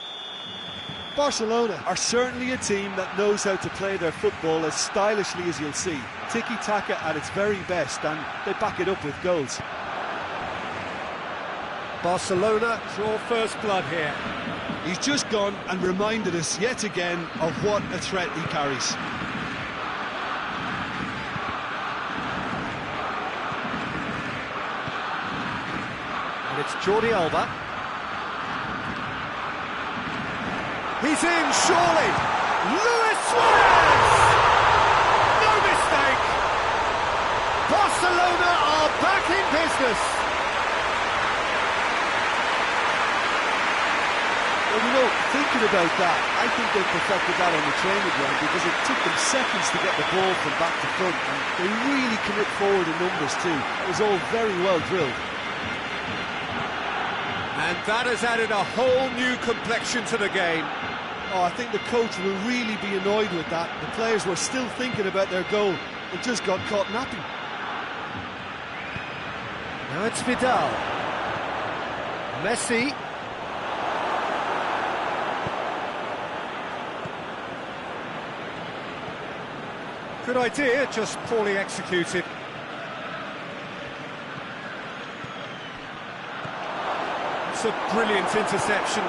Barcelona are certainly a team that knows how to play their football as stylishly as you'll see. Tiki-taka at its very best, and they back it up with goals. Barcelona draw first blood here. He's just gone and reminded us yet again of what a threat he carries. And it's Jordi Alba. He's in, surely. Luis Suarez! No mistake! Barcelona are back in business. Well, you know, thinking about that, I think they perfected that on the training ground because it took them seconds to get the ball from back to front, and they really commit forward in numbers too. It was all very well drilled. And that has added a whole new complexion to the game. Oh, I think the coach will really be annoyed with that. The players were still thinking about their goal and just got caught napping. Now it's Vidal. Messi. Good idea, just poorly executed. It's a brilliant interception.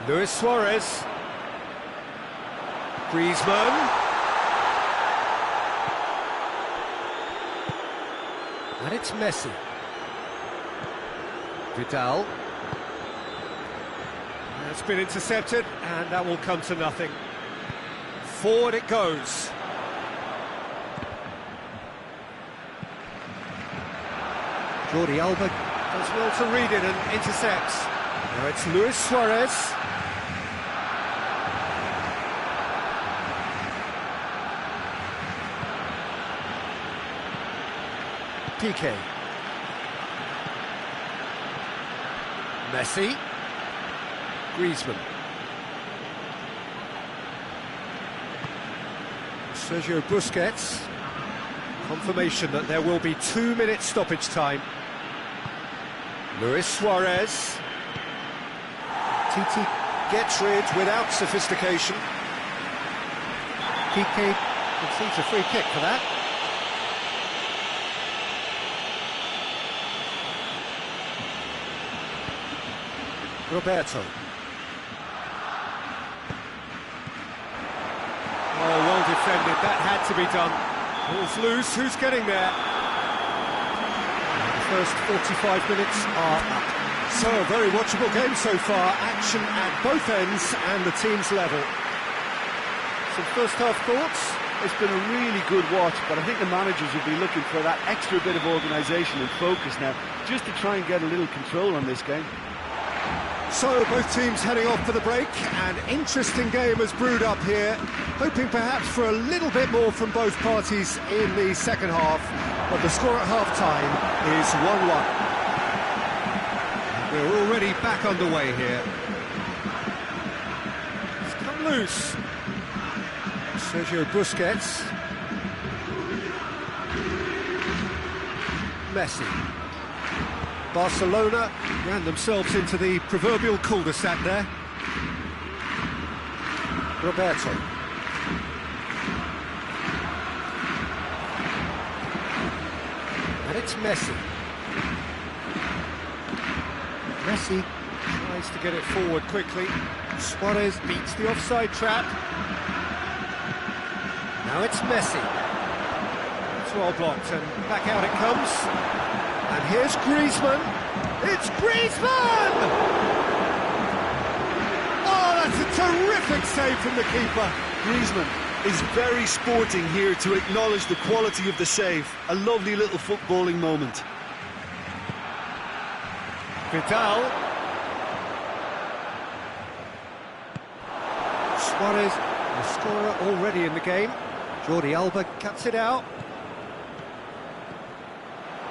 Luis Suarez. Griezmann. And it's Messi. Vidal. It's been intercepted, and that will come to nothing. Forward it goes. Jordi Alba does well to read it and intercepts. Now it's Luis Suarez. Piqué. Messi. Griezmann. Sergio Busquets. Confirmation that there will be 2 minutes stoppage time. Luis Suarez. Titi gets rid without sophistication. Piqué concedes a free kick for that. Roberto. Oh, well defended, that had to be done. Ball's loose, who's getting there? The first 45 minutes are up. So, a very watchable game so far. Action at both ends and the team's level. Some first half thoughts? It's been a really good watch, but I think the managers will be looking for that extra bit of organisation and focus now, just to try and get a little control on this game. So, both teams heading off for the break. An interesting game has brewed up here, hoping perhaps for a little bit more from both parties in the second half, but the score at half-time is 1-1. We're already back underway here. It's come loose. Sergio Busquets. Messi. Barcelona ran themselves into the proverbial cul-de-sac there. Roberto. And it's Messi. Messi tries to get it forward quickly. Suarez beats the offside trap. Now it's Messi. It's well blocked and back out it comes. And here's Griezmann. It's Griezmann! Oh, that's a terrific save from the keeper. Griezmann is very sporting here to acknowledge the quality of the save. A lovely little footballing moment. Vidal. Suarez, the scorer already in the game. Jordi Alba cuts it out.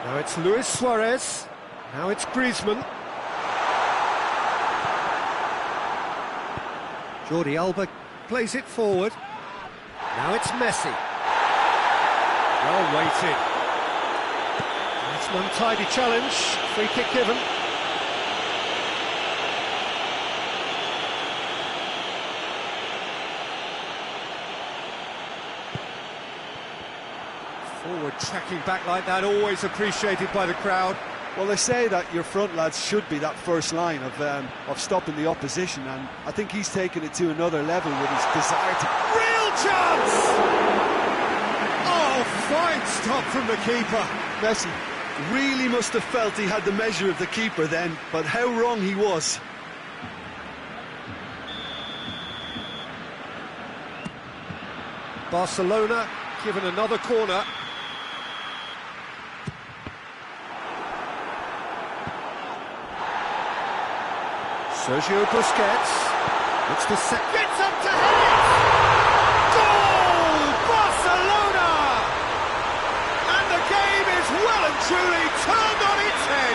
Now it's Luis Suarez. Now it's Griezmann. Jordi Alba plays it forward. Now it's Messi. Well weighted. That's an untidy challenge. Free kick given. Forward tracking back like that, always appreciated by the crowd. Well, they say that your front lads should be that first line of stopping the opposition, and I think he's taken it to another level with his desire to... Real chance! Oh, fine stop from the keeper. Messi really must have felt he had the measure of the keeper then, but how wrong he was. Barcelona given another corner. Sergio Busquets looks to set, gets up to head it! Goal! Barcelona! And the game is well and truly turned on its head.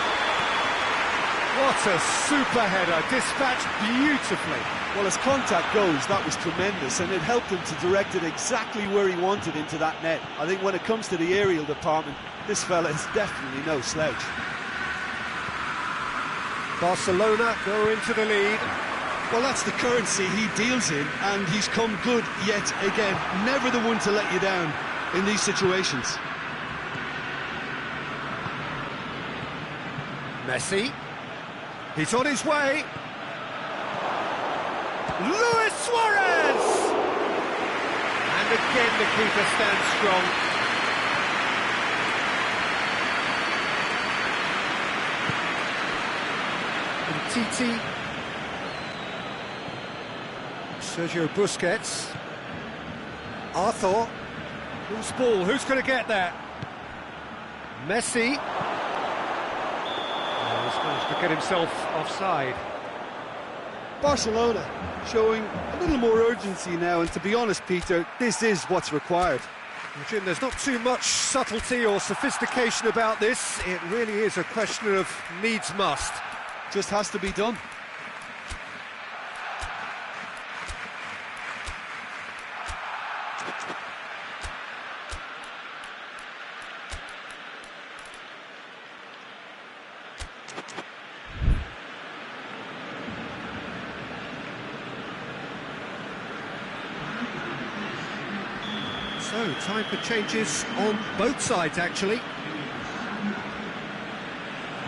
What a super header, dispatched beautifully. Well, as contact goes, that was tremendous, and it helped him to direct it exactly where he wanted into that net. I think when it comes to the aerial department, this fella is definitely no slouch. Barcelona go into the lead. Well, that's the currency he deals in, and he's come good yet again. Never the one to let you down in these situations. Messi. He's on his way. Luis Suarez! And again the keeper stands strong. And Titi. Sergio Busquets. Arthur. Who's ball? Who's going to get that? Messi. He's managed to get himself offside. Barcelona showing a little more urgency now, and to be honest, Peter, this is what's required. Well, Jim, there's not too much subtlety or sophistication about this. It really is a question of needs must. Just has to be done. So, time for changes on both sides, actually.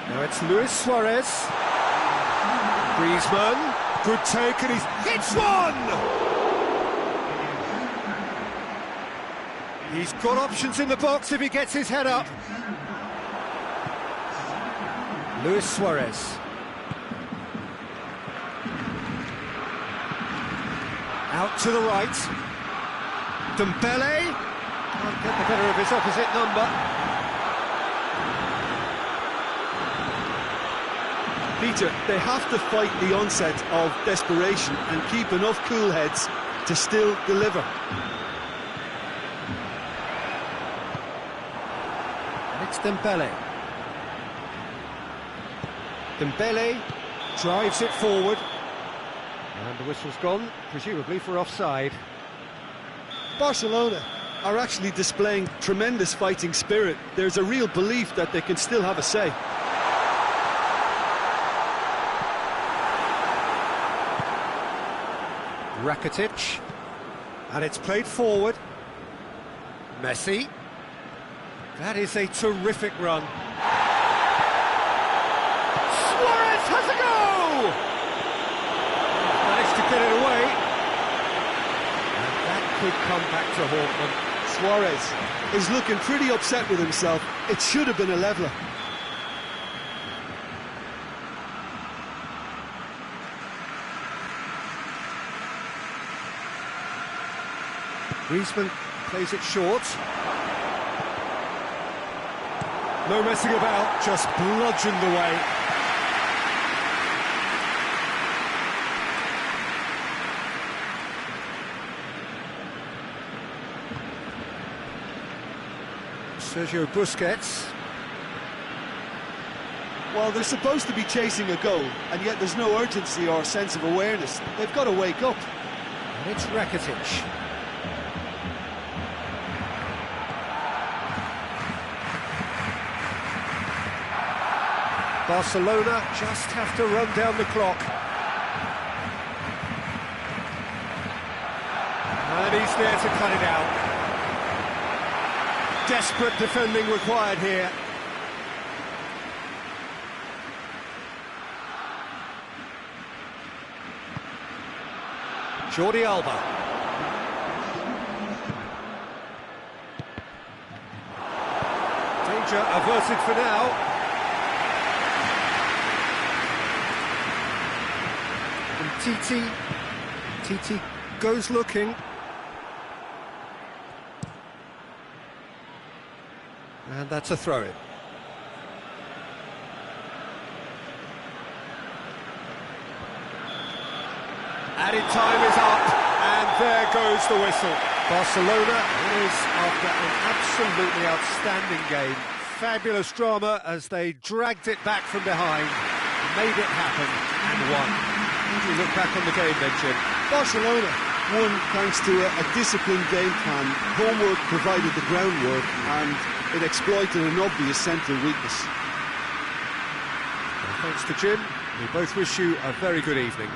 Now it's Luis Suarez. Griezmann. Good take, and he hits one! He's got options in the box if he gets his head up. Luis Suarez. Out to the right. Dembele can't get the better of his opposite number. Peter, they have to fight the onset of desperation and keep enough cool heads to still deliver. It's Dembele. Dembele drives it forward. And the whistle's gone, presumably for offside. Barcelona are actually displaying tremendous fighting spirit. There's a real belief that they can still have a say. Rakitic, and it's played forward. Messi. That is a terrific run. Suarez has a go! Managed to get it away. Could come back to haunt them. Suarez is looking pretty upset with himself. It should have been a leveller. Griezmann plays it short. No messing about, just bludgeoned away. Sergio Busquets. Well, they're supposed to be chasing a goal, and yet there's no urgency or sense of awareness. They've got to wake up. And it's Rakitic. Barcelona just have to run down the clock. And he's there to cut it out. Desperate defending required here. Jordi Alba. Danger averted for now. And Titi goes looking. And that's a throw-in. Added time is up, and there goes the whistle. Barcelona winners after an absolutely outstanding game. Fabulous drama as they dragged it back from behind. made it happen and won. How do you look back on the game then, Jim? Barcelona won thanks to a disciplined game plan. Homework provided the groundwork and it exploited an obvious central weakness. Well, thanks to Jim. We both wish you a very good evening.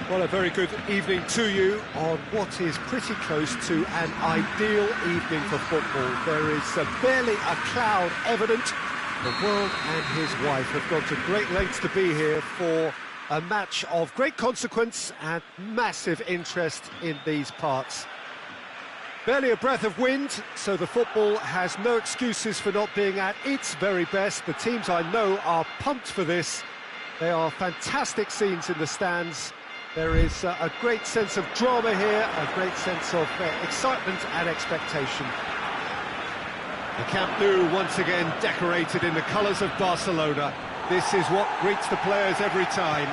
Well, a very good evening to you on what is pretty close to an ideal evening for football. There is barely a cloud evident. The world and his wife have gone to great lengths to be here for a match of great consequence and massive interest in these parts. Barely a breath of wind, so the football has no excuses for not being at its very best. The teams I know are pumped for this. They are fantastic scenes in the stands. There is a great sense of drama here, a great sense of excitement and expectation. The Camp Nou once again decorated in the colours of Barcelona. This is what greets the players every time.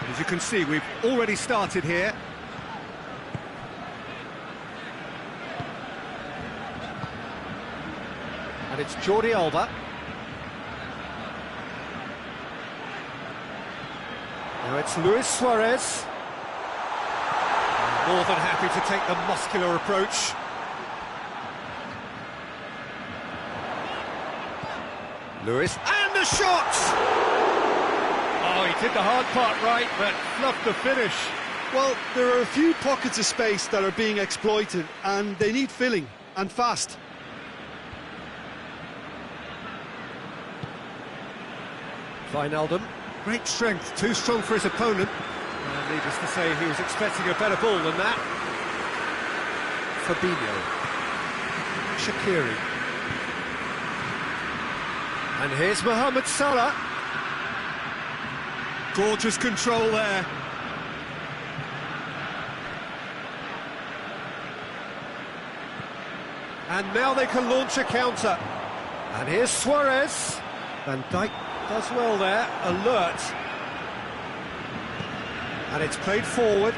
As you can see, we've already started here. And it's Jordi Alba. Now it's Luis Suarez. More than happy to take the muscular approach. Luis, and the shot! Oh, he did the hard part right, but fluffed the finish. Well, there are a few pockets of space that are being exploited, and they need filling, and fast. Wijnaldum, great strength, too strong for his opponent. Needless to say, he was expecting a better ball than that. Fabinho. Shaqiri. And here's Mohamed Salah. Gorgeous control there. And now they can launch a counter. And here's Suarez. Van Dijk does well there, alert. And it's played forward.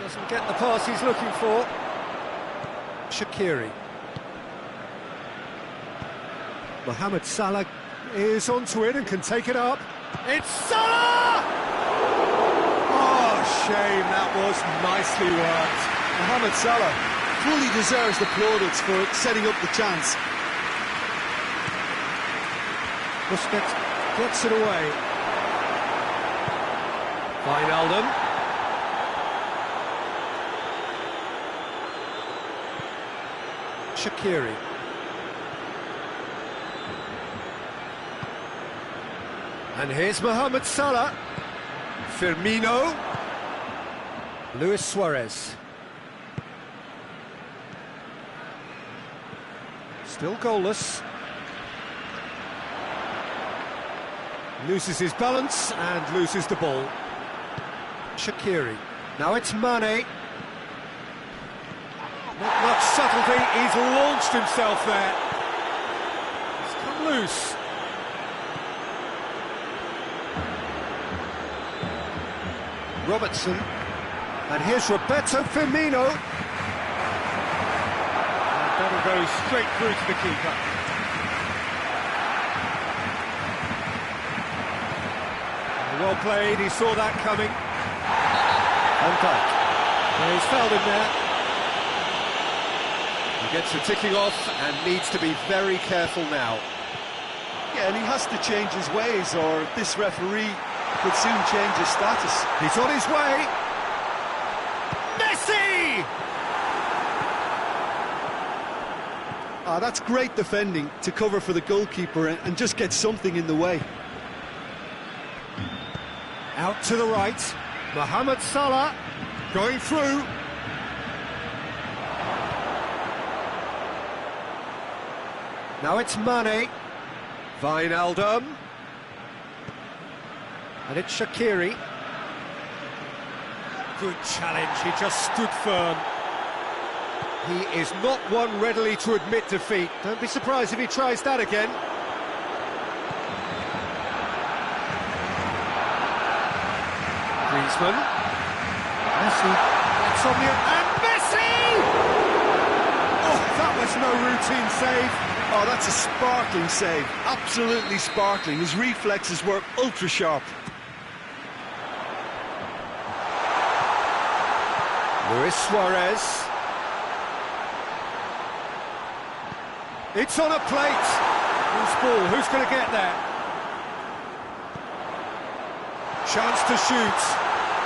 Doesn't get the pass he's looking for. Shaqiri. Mohamed Salah is onto it and can take it up. It's Salah! Oh, shame, that was nicely worked. Mohamed Salah fully deserves the plaudits for setting up the chance. Busquets gets it away. Wijnaldum. Shaqiri. And here's Mohamed Salah. Firmino. Luis Suarez. Still goalless. Loses his balance and loses the ball. Shaqiri. Now it's Mane. Not much subtlety, he's launched himself there. He's come loose. Robertson. And here's Roberto Firmino. And that'll go straight through to the keeper. Well played, he saw that coming. And back. Well, he's fouled him there. He gets the ticking off and needs to be very careful now. Yeah, and he has to change his ways, or this referee could soon change his status. He's on his way. Messi! That's great defending to cover for the goalkeeper and just get something in the way. Out to the right. Mohamed Salah going through. Now it's Mane. Wijnaldum. And it's Shaqiri. Good challenge, he just stood firm. He is not one readily to admit defeat. Don't be surprised if he tries that again. Griezmann. Messi. It's on the... And Messi! Oh, that was no routine save. Oh, that's a sparkling save. Absolutely sparkling. His reflexes were ultra sharp. Luis Suarez. It's on a plate. Who's ball? Who's going to get there? Chance to shoot.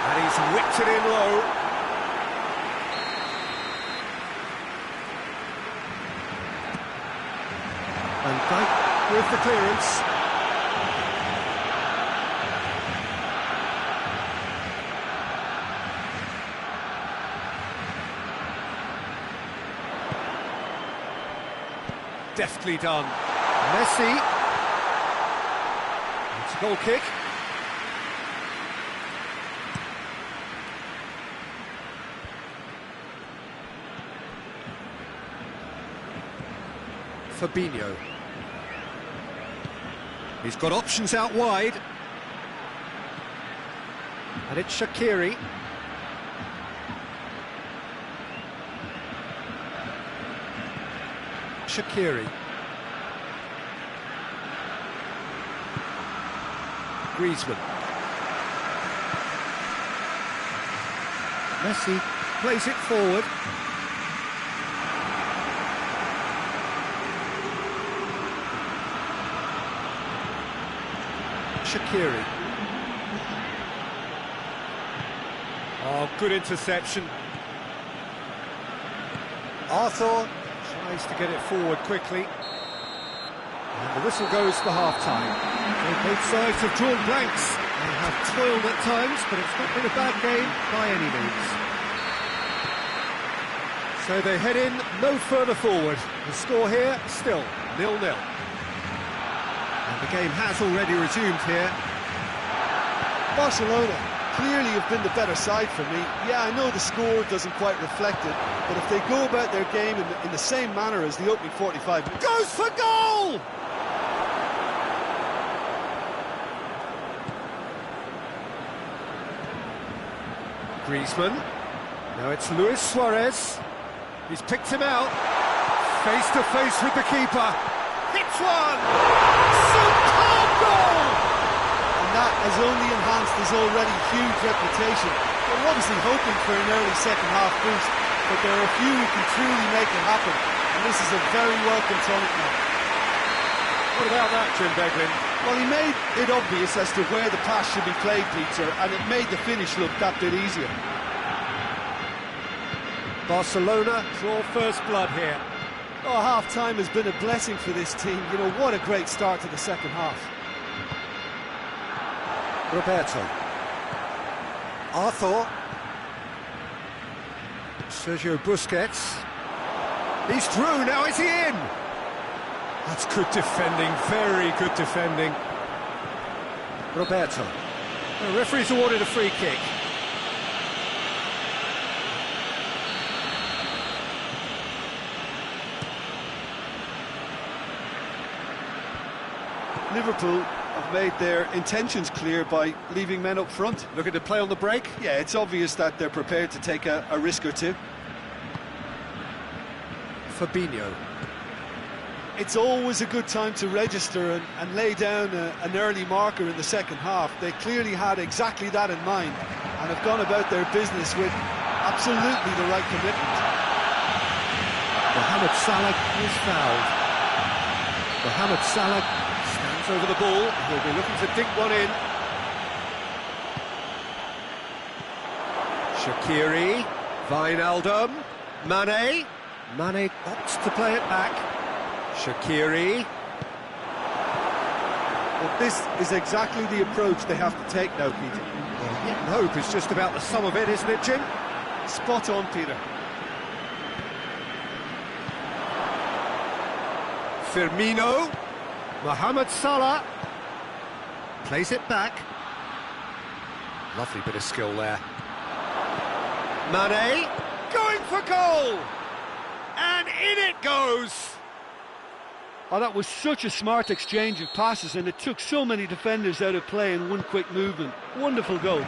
And he's whipped it in low. And Dijk with the clearance. Deftly done. Messi. It's a goal kick. Fabinho. He's got options out wide. And it's Shaqiri. Shaqiri. Griezmann. Messi plays it forward. Shaqiri. Oh, good interception. Arthur tries to get it forward quickly. And the whistle goes for half-time. Both sides have drawn blanks. They have toiled at times, but it's not been a bad game by any means. So they head in no further forward. The score here, still 0-0. And the game has already resumed here. Barcelona clearly have been the better side for me. Yeah, I know the score doesn't quite reflect it, but if they go about their game in the same manner as the opening 45... Goes for goal! Griezmann. Now it's Luis Suarez. He's picked him out. Face to face with the keeper. Hits one! Superb goal! And that has only enhanced his already huge reputation. They're obviously hoping for an early second-half boost, but there are a few who can truly make it happen, and this is a very welcome tonic now. What about that, Jim Beglin? Well, he made it obvious as to where the pass should be played, Peter, and it made the finish look that bit easier. Barcelona draw first blood here. Oh, half-time has been a blessing for this team. You know, what a great start to the second half. Roberto. Arthur. Sergio Busquets. He's through, now is he in? That's good defending, very good defending. Roberto. The referee's awarded a free kick. Liverpool have made their intentions clear by leaving men up front. Looking to play on the break? Yeah, it's obvious that they're prepared to take a risk or two. Fabinho. It's always a good time to register and lay down an early marker in the second half. They clearly had exactly that in mind and have gone about their business with absolutely the right commitment. Mohamed Salah is fouled. Mohamed Salah stands over the ball. He'll be looking to dink one in. Shaqiri, Wijnaldum, Mane. Mane opts to play it back. Shaqiri. Well, this is exactly the approach they have to take now, Peter. Well, hope is just about the sum of it, isn't it, Jim? Spot on, Peter. Firmino. Mohamed Salah. Plays it back. Lovely bit of skill there. Mane. Going for goal! And in it goes! Oh, that was such a smart exchange of passes, and it took so many defenders out of play in one quick movement. Wonderful goal.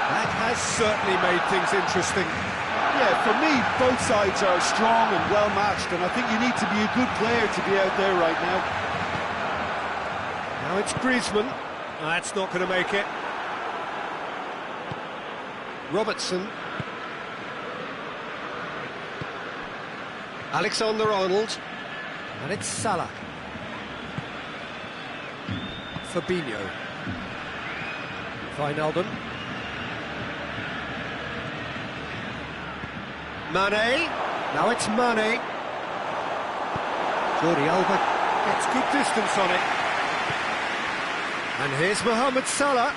That has certainly made things interesting. Yeah, for me, both sides are strong and well matched, and I think you need to be a good player to be out there right now. Now it's Griezmann. That's not going to make it. Robertson. Alexander-Arnold. And it's Salah. Fabinho. Wijnaldum. Mane. Now it's Mane. Jordi Alba gets good distance on it. And here's Mohamed Salah.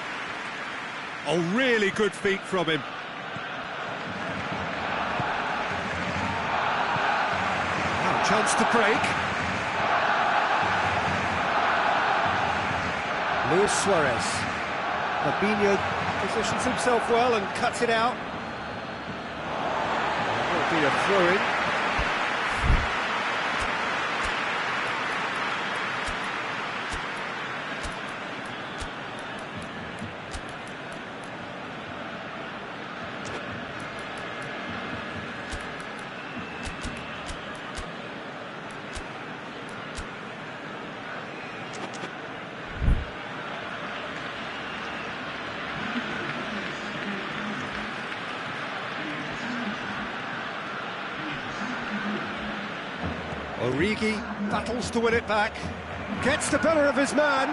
Oh, really good feet from him. Now, chance to break. Luis Suarez. Fabinho positions himself well and cuts it out. Be a throw-in. Origi battles to win it back, gets the better of his man.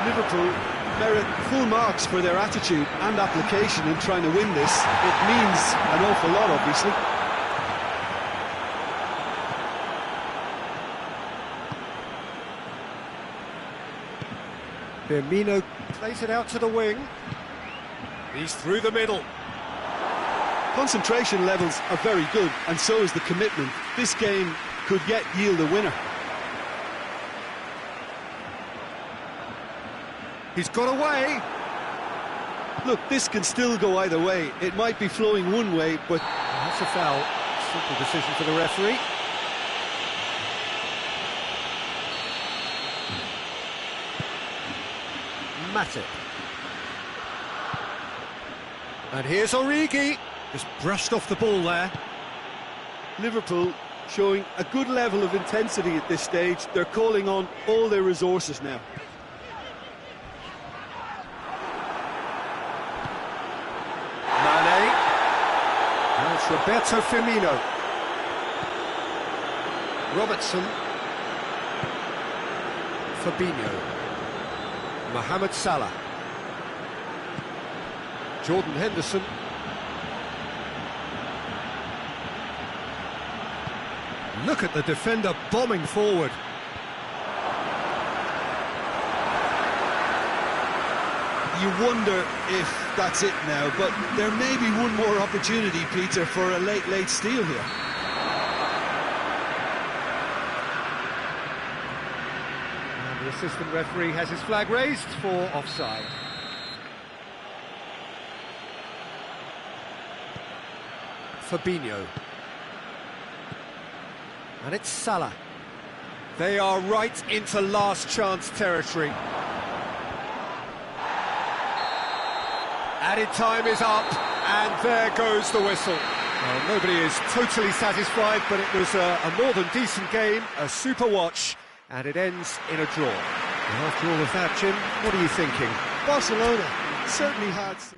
Liverpool merit full marks for their attitude and application in trying to win this. It means an awful lot, obviously. Firmino plays it out to the wing. He's through the middle. Concentration levels are very good, and so is the commitment. This game could yet yield a winner. He's got away. Look, this can still go either way. It might be flowing one way, but... That's a foul. Simple decision for the referee. Matip. And here's Origi. Just brushed off the ball there. Liverpool showing a good level of intensity at this stage. They're calling on all their resources now. Mane. Roberto Firmino. Robertson. Fabinho. Mohamed Salah. Jordan Henderson. Look at the defender bombing forward. You wonder if that's it now, but there may be one more opportunity, Peter, for a late steal here. And the assistant referee has his flag raised for offside. Fabinho. And it's Salah. They are right into last chance territory. Added time is up, and there goes the whistle. Well, nobody is totally satisfied, but it was a more than decent game, a super watch, and it ends in a draw. And after all of that, Jim, what are you thinking? Barcelona certainly had some...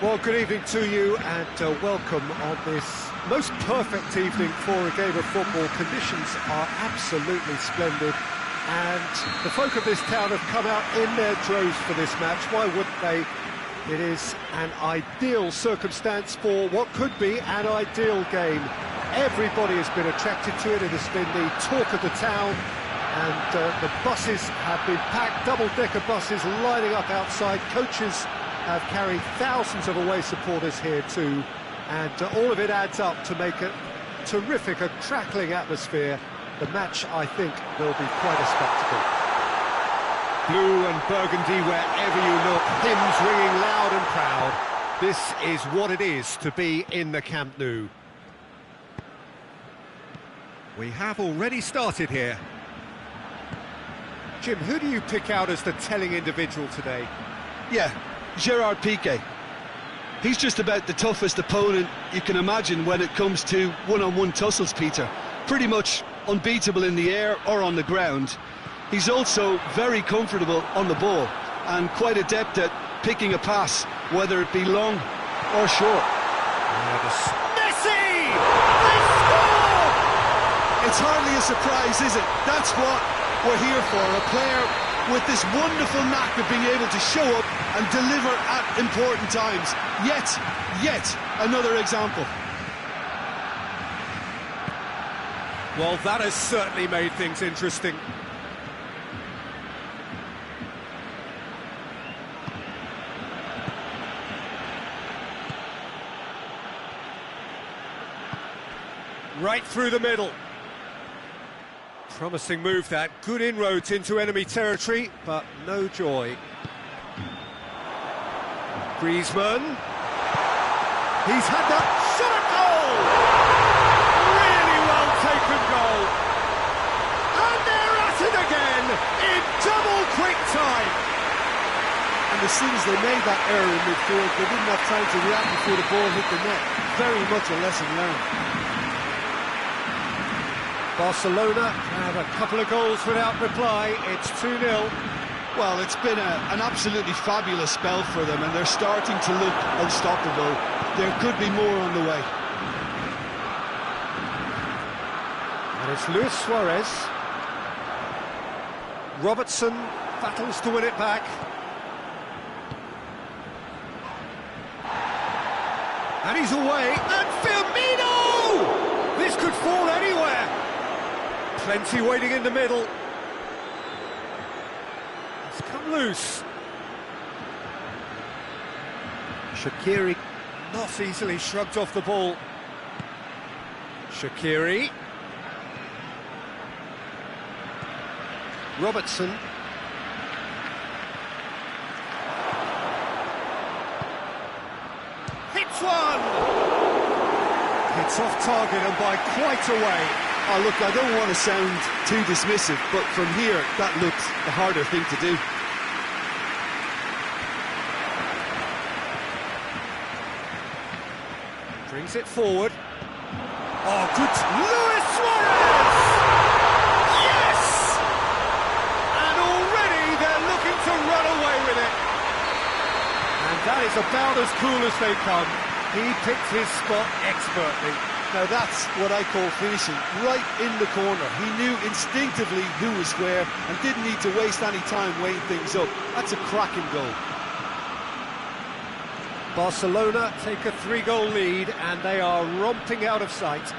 Well, good evening to you and welcome on this most perfect evening for a game of football. Conditions are absolutely splendid and the folk of this town have come out in their droves for this match. Why wouldn't they? It is an ideal circumstance for what could be an ideal game. Everybody has been attracted to it. It has been the talk of the town and the buses have been packed, double-decker buses lining up outside. Coaches have carried thousands of away supporters here too, and all of it adds up to make a terrific, a crackling atmosphere. The match, I think, will be quite a spectacle. Blue and burgundy wherever you look, hymns ringing loud and proud. This is what it is to be in the Camp Nou. We have already started here. Jim, who do you pick out as the telling individual today? Yeah, Gerard Piqué. He's just about the toughest opponent you can imagine when it comes to one-on-one tussles, Peter. Pretty much unbeatable in the air or on the ground. He's also very comfortable on the ball and quite adept at picking a pass, whether it be long or short. Messi! They score! It's hardly a surprise, is it? That's what we're here for, a player with this wonderful knack of being able to show up and deliver at important times. Yet another example. Well, that has certainly made things interesting. Right through the middle. Promising move that, good inroads into enemy territory, but no joy. Griezmann. He's had that shot at goal! Really well taken goal. And they're at it again in double quick time. And as soon as they made that error in midfield, they didn't have time to react before the ball hit the net. Very much a lesson learned. Barcelona have a couple of goals without reply. It's 2-0. Well, it's been an absolutely fabulous spell for them, and they're starting to look unstoppable. There could be more on the way. And it's Luis Suarez. Robertson battles to win it back. And he's away, and Firmino! This could fall anywhere. Plenty waiting in the middle. It's come loose. Shaqiri not easily shrugged off the ball. Shaqiri. Robertson. Hits one! Hits off target and by quite a way. Oh, look, I don't want to sound too dismissive, but from here, that looks the harder thing to do. Brings it forward. Oh, good. Luis Suarez! Yes! And already they're looking to run away with it. And that is about as cool as they come. He picked his spot expertly. Now that's what I call finishing, right in the corner. He knew instinctively who was where and didn't need to waste any time weighing things up. That's a cracking goal. Barcelona take a 3-goal lead and they are romping out of sight.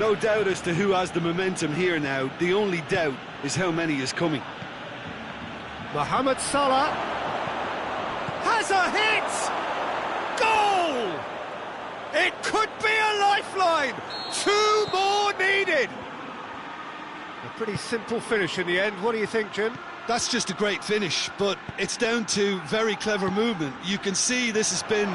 No doubt as to who has the momentum here now. The only doubt is how many is coming. Mohamed Salah has a hit! Goal! It could be a lifeline! 2 more needed! A pretty simple finish in the end. What do you think, Jim? That's just a great finish, but it's down to very clever movement. You can see this has been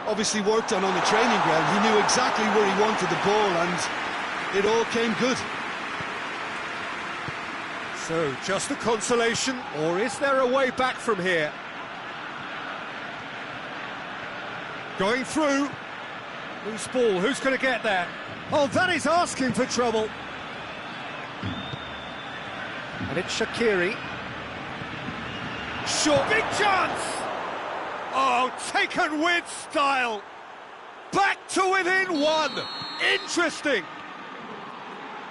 obviously worked on the training ground. He knew exactly where he wanted the ball and it all came good. So, just a consolation, or is there a way back from here? Going through. Loose ball, who's going to get there? Oh, that is asking for trouble. And it's Shaqiri. Short, big chance! Oh, taken with style. Back to within 1. Interesting.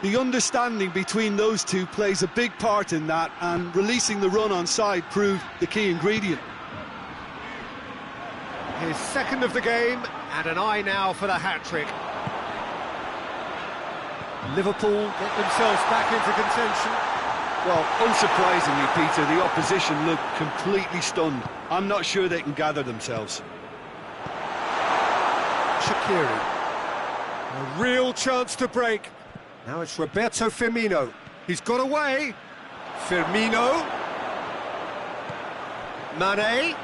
The understanding between those two plays a big part in that, and releasing the run on side proved the key ingredient. His second of the game, and an eye now for the hat-trick. Liverpool get themselves back into contention. Well, unsurprisingly, Peter, the opposition look completely stunned. I'm not sure they can gather themselves. Shaqiri. A real chance to break. Now it's Roberto Firmino. He's got away. Firmino. Mane.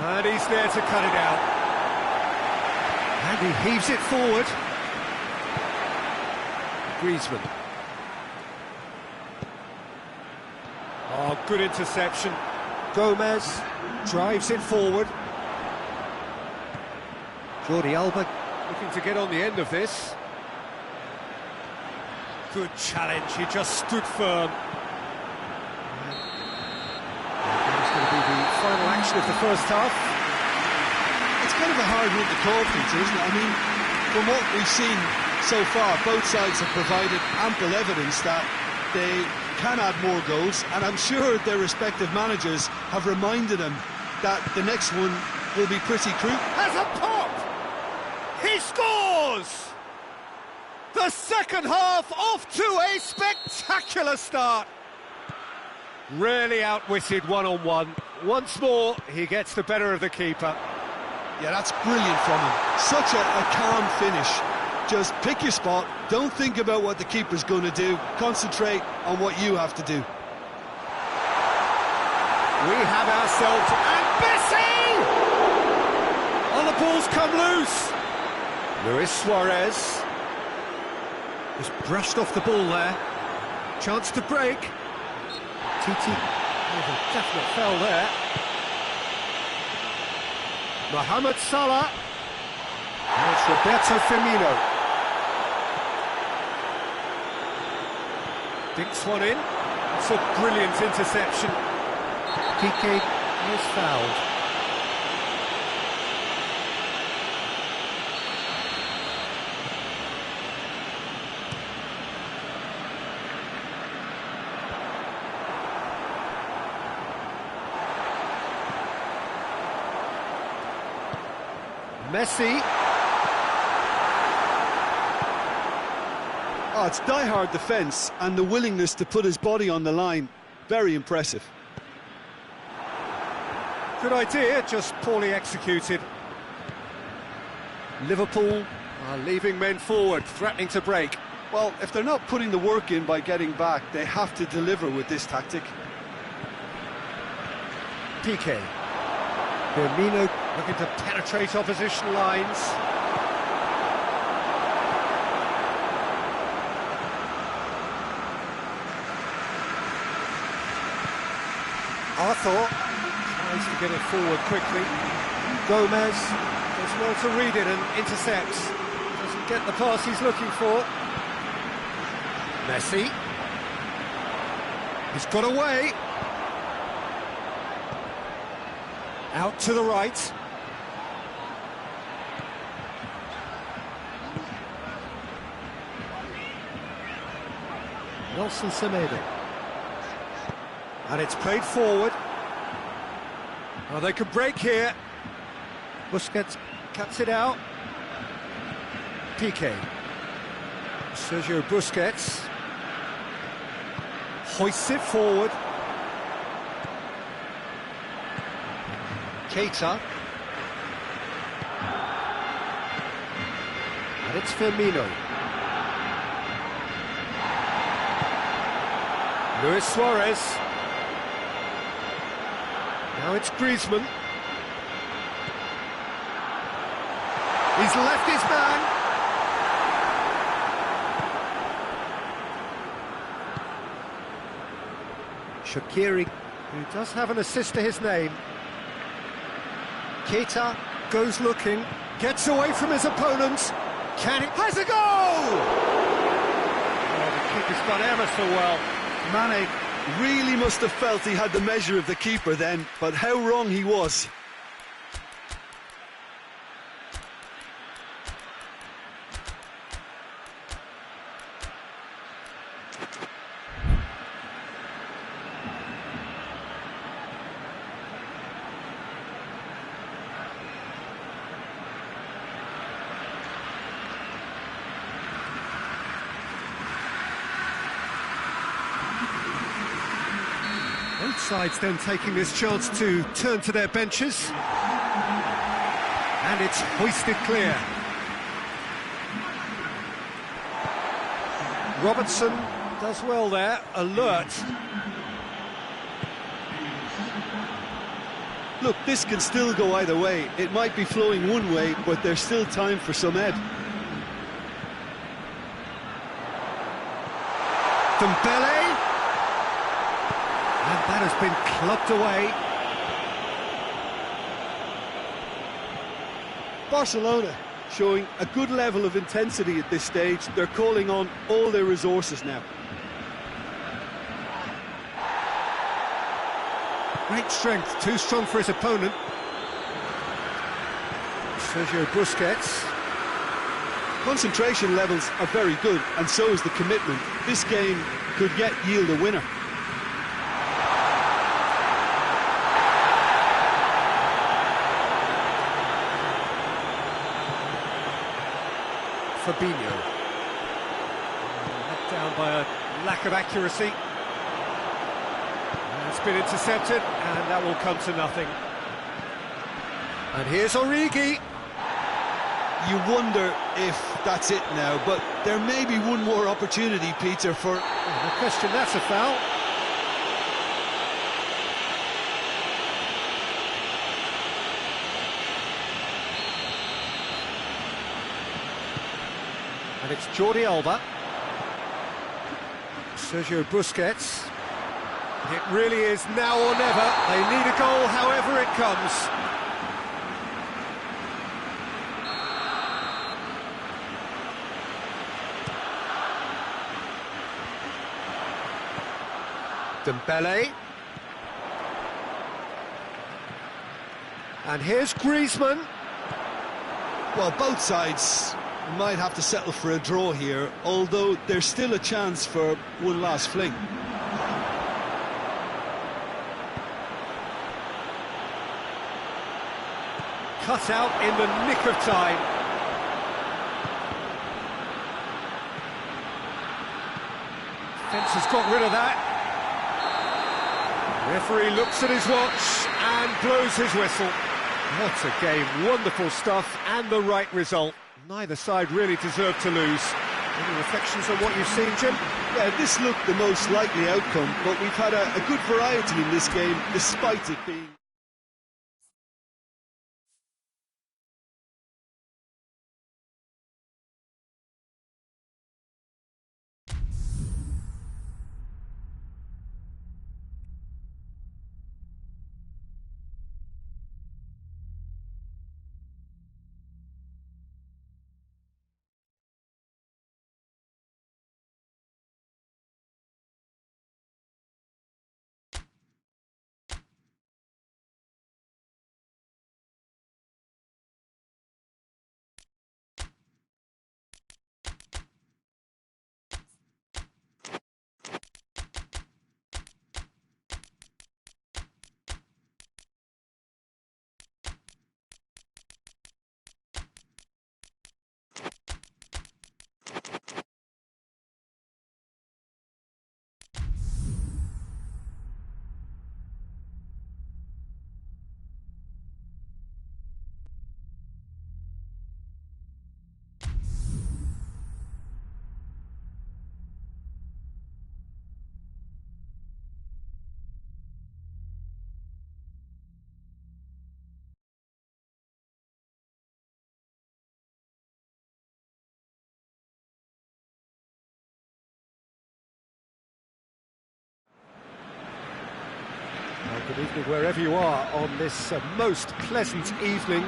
And he's there to cut it out. And he heaves it forward. Griezmann. Oh, good interception. Gomez drives it forward. Jordi Alba looking to get on the end of this. Good challenge, he just stood firm. That is going to be the final action of the first half. It's kind of a hard one to call, Peter, isn't it? I mean, from what we've seen so far, both sides have provided ample evidence that they can add more goals, and I'm sure their respective managers have reminded them that the next one will be pretty crucial. Has a pop! He scores! The second half off to a spectacular start. Really outwitted one-on-one. Once more, he gets the better of the keeper. Yeah, that's brilliant from him. Such a calm finish. Just pick your spot, don't think about what the keeper's going to do, concentrate on what you have to do. We have ourselves, and Messi! On the ball's come loose. Luis Suarez. Just brushed off the ball there. Chance to break. Titi. There's a definite foul there. Mohamed Salah. And it's Roberto Firmino. Dinks one in. It's a brilliant interception. Piqué is fouled. Messi. Oh, it's die-hard defence and the willingness to put his body on the line. Very impressive. Good idea, just poorly executed. Liverpool are leaving men forward, threatening to break. Well, if they're not putting the work in by getting back, they have to deliver with this tactic. Piqué. Firmino looking to penetrate opposition lines. Arthur tries to get it forward quickly. Gomez does well to read it and intercepts. Doesn't get the pass he's looking for. Messi. He's got away. Out to the right. Nelson Semedo. And it's played forward. Oh, they could break here. Busquets cuts it out. Piqué. Sergio Busquets. Hoists it forward. Keita. And it's Firmino. Luis Suarez. Now it's Griezmann. He's left his man. Shaqiri, who does have an assist to his name. Keita goes looking, gets away from his opponents. Can it? Has a goal! Oh, the keeper's done ever so well. Mane really must have felt he had the measure of the keeper then, but how wrong he was. Both sides then taking this chance to turn to their benches. And it's hoisted clear. Robertson does well there, alert. Look, this can still go either way. It might be flowing one way, but there's still time for some ed. Dembele. And that has been clubbed away. Barcelona showing a good level of intensity at this stage. They're calling on all their resources now. Great strength, too strong for his opponent. Sergio Busquets. Concentration levels are very good, and so is the commitment. This game could yet yield a winner. Fabinho. Let down by a lack of accuracy. And it's been intercepted, and that will come to nothing. And here's Origi. You wonder if that's it now, but there may be one more opportunity, Peter, for... No question, that's a foul. And it's Jordi Alba. Sergio Busquets. It really is now or never. They need a goal however it comes. Dembele. And here's Griezmann. Well, both sides might have to settle for a draw here, although there's still a chance for one last fling. Cut out in the nick of time. Fence has got rid of that. Referee looks at his watch and blows his whistle. What a game, wonderful stuff and the right result. Neither side really deserved to lose. Any reflections on what you've seen, Jim? Yeah, this looked the most likely outcome, but we've had a good variety in this game, despite it being... Well, good evening wherever you are on this most pleasant evening.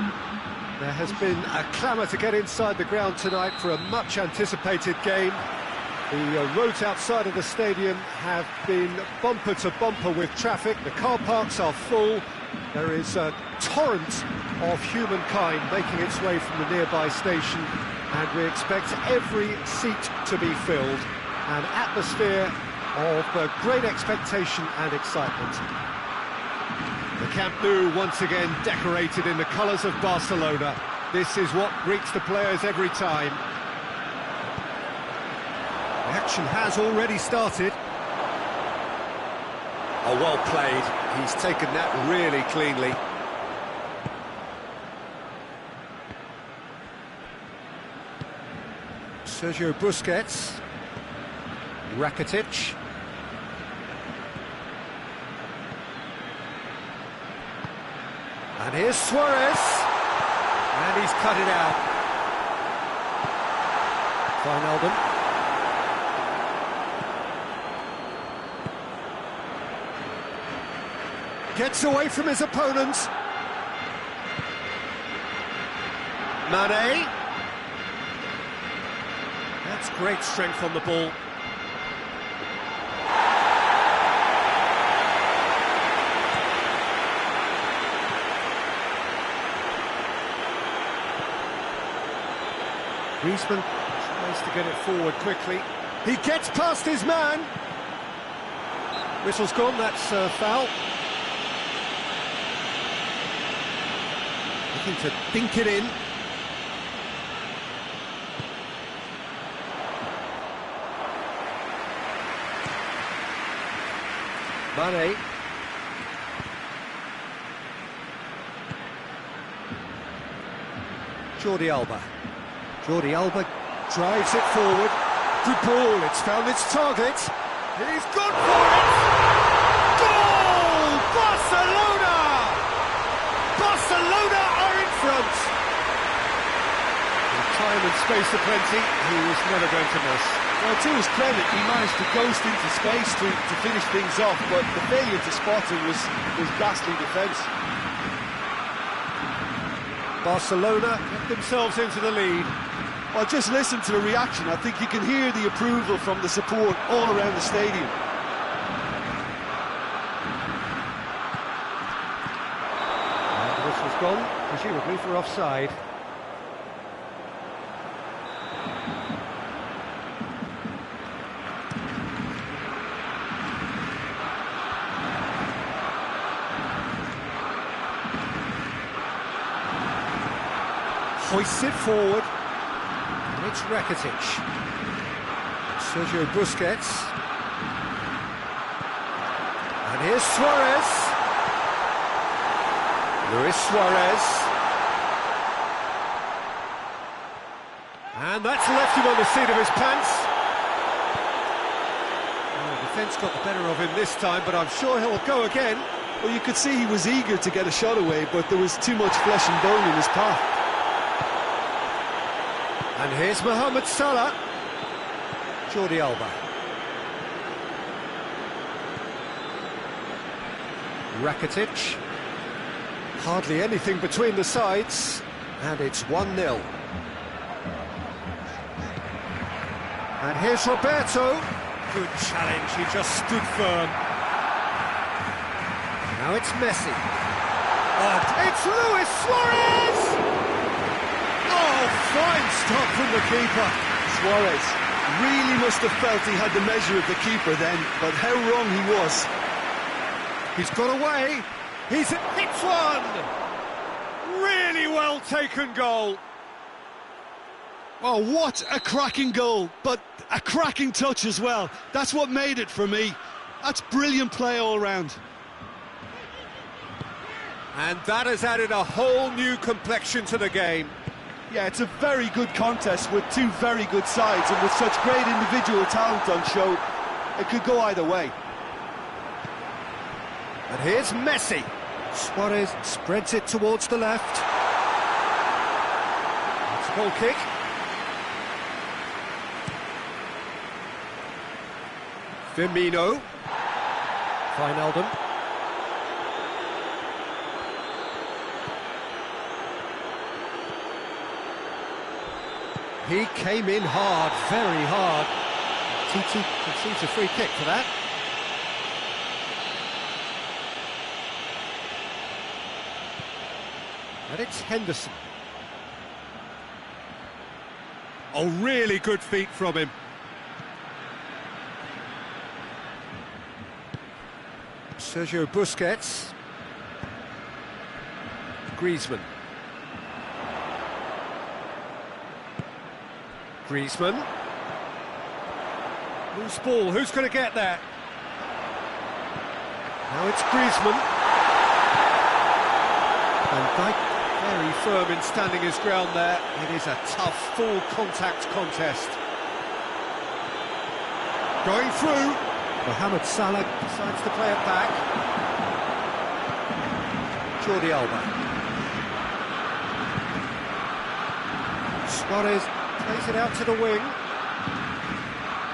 There has been a clamour to get inside the ground tonight for a much anticipated game. The roads outside of the stadium have been bumper to bumper with traffic. The car parks are full. There is a torrent of humankind making its way from the nearby station, and we expect every seat to be filled. An atmosphere of great expectation and excitement. The Camp Nou once again decorated in the colours of Barcelona. This is what greets the players every time. The action has already started. Oh, well played. He's taken that really cleanly. Sergio Busquets. Rakitic. And here's Suarez. And he's cut it out. Wijnaldum. Gets away from his opponent. Mane. That's great strength on the ball. Griezmann tries to get it forward quickly. He gets past his man. Whistle's gone, that's foul. Looking to dink it in. Mane. Jordi Alba. Jordi Alba drives it forward. Good ball, it's found its target. He's gone for it! Goal! Barcelona! Barcelona are in front! He Time and space aplenty, he was never going to miss. Well, to his credit, he managed to ghost into space to finish things off, but the failure to spot him was ghastly defence. Barcelona get themselves into the lead. Well, just listen to the reaction. I think you can hear the approval from the support all around the stadium. And the whistle's gone, presumably for offside. Hoists it forward. And it's Rakitic. Sergio Busquets. And here's Suarez. Luis Suarez. And that's left him on the seat of his pants. Well, the defence got the better of him this time, but I'm sure he'll go again. Well, you could see he was eager to get a shot away, but there was too much flesh and bone in his path. And here's Mohamed Salah. Jordi Alba. Rakitic. Hardly anything between the sides. And it's 1-0. And here's Roberto. Good challenge, he just stood firm. Now it's Messi. Oh, it's Luis Suarez! Oh, fine stop from the keeper. Suarez really must have felt he had the measure of the keeper then, but how wrong he was. He's got away. He's hits one. Really well taken goal. Oh, what a cracking goal, but a cracking touch as well. That's what made it for me. That's brilliant play all round. And that has added a whole new complexion to the game. Yeah, it's a very good contest with two very good sides, and with such great individual talent on show, it could go either way. And here's Messi. Suarez spreads it towards the left. It's a goal kick. Firmino. Wijnaldum. He came in hard, very hard. Titi concedes a free kick for that. And it's Henderson. Oh, really good feet from him. Sergio Busquets. Griezmann. Griezmann. Loose ball, who's going to get that? Now it's Griezmann. Van Dijk very firm in standing his ground there. It is a tough, full contact contest. Going through. Mohamed Salah decides to play it back. Jordi Alba. Suarez plays it out to the wing.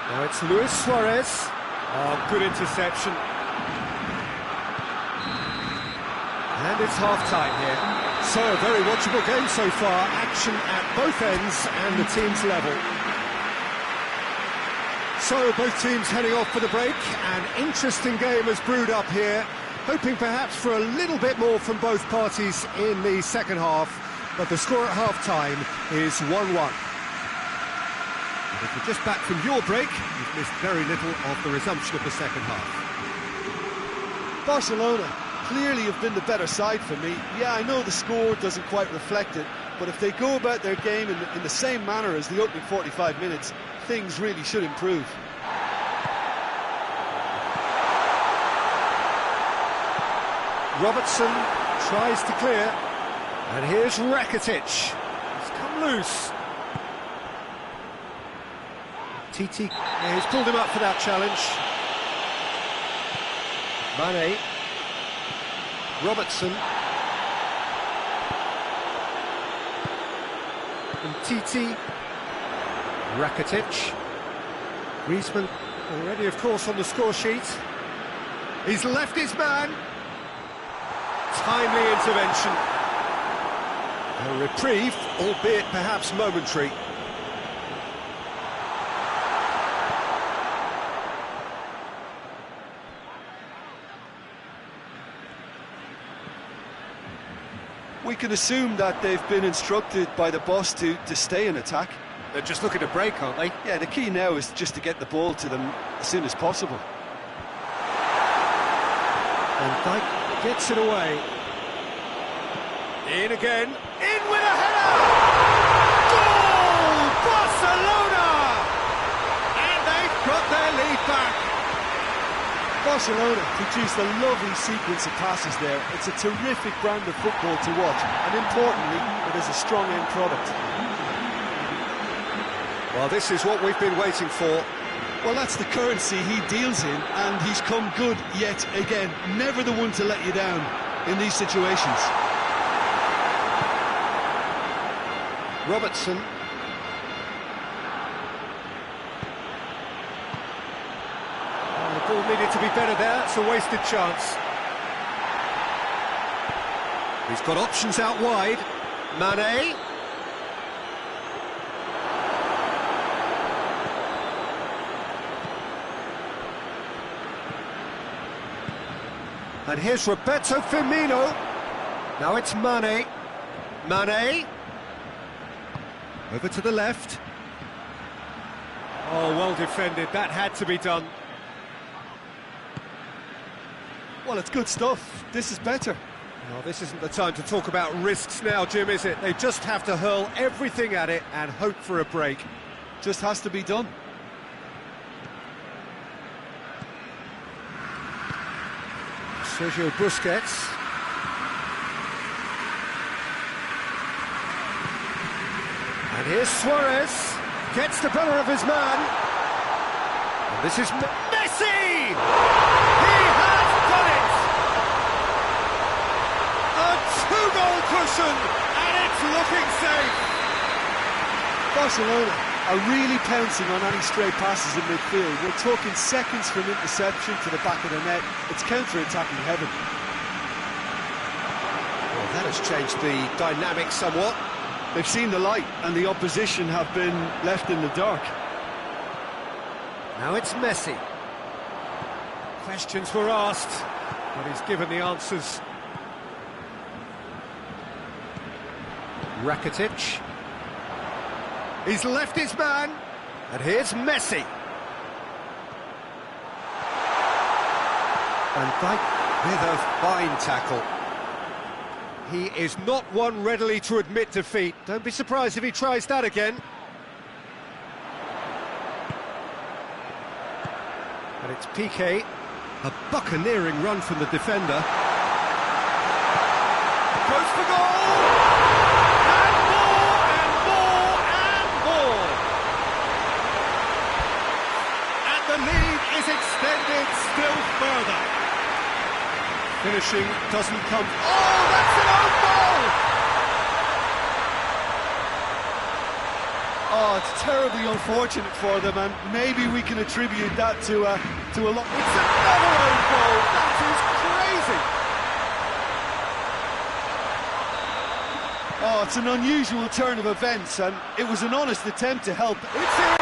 Now it's Luis Suarez. Oh, good interception. And it's half-time here. So, a very watchable game so far. Action at both ends and the team's level. So, both teams heading off for the break. An interesting game has brewed up here. Hoping perhaps for a little bit more from both parties in the second half. But the score at half-time is 1-1. If you're just back from your break, you've missed very little of the resumption of the second half. Barcelona clearly have been the better side for me. Yeah, I know the score doesn't quite reflect it, but if they go about their game in the same manner as the opening 45 minutes, things really should improve. Robertson tries to clear, and here's Rakitic. He's come loose. Titi, yeah, he's pulled him up for that challenge. Mane. Robertson. And Titi, Rakitic, Griezmann already, of course, on the score sheet. He's left his man. Timely intervention. A reprieve, albeit perhaps momentary. We can assume that they've been instructed by the boss to stay in attack. They're just looking to break, aren't they? Yeah, the key now is just to get the ball to them as soon as possible. And Dijk gets it away. In again, in with a header! Goal! Barcelona! And they've got their lead back. Barcelona produced a lovely sequence of passes there. It's a terrific brand of football to watch, and importantly, it is a strong end product. Well, this is what we've been waiting for. Well, that's the currency he deals in, and he's come good yet again. Never the one to let you down in these situations. Robertson. Oh, the ball needed to be better there. It's a wasted chance. He's got options out wide. Mane. And here's Roberto Firmino. Now it's Mane. Mane. Over to the left. Oh, well defended. That had to be done. Well, it's good stuff. This is better. Well, this isn't the time to talk about risks now, Jim, is it? They just have to hurl everything at it and hope for a break. Just has to be done. Sergio Busquets. And here's Suarez. Gets the better of his man. And this is Messi! He has done it! A two-goal cushion, and it's looking safe. Barcelona are really pouncing on any stray passes in midfield. We're talking seconds from interception to the back of the net. It's counter-attacking heaven. Well, that has changed the dynamic somewhat. They've seen the light, and the opposition have been left in the dark. Now it's Messi. Questions were asked, but he's given the answers. Rakitic. He's left his man, and here's Messi. And Dijk with a fine tackle. He is not one readily to admit defeat. Don't be surprised if he tries that again. And it's Piqué. A buccaneering run from the defender. Goes for goal! And more, and more, and more! And the lead is extended still further. Finishing doesn't come... Oh, that's an own goal! Oh, it's terribly unfortunate for them, and maybe we can attribute that to a lot. It's another own goal! That is crazy! Oh, it's an unusual turn of events, and it was an honest attempt to help. It's here!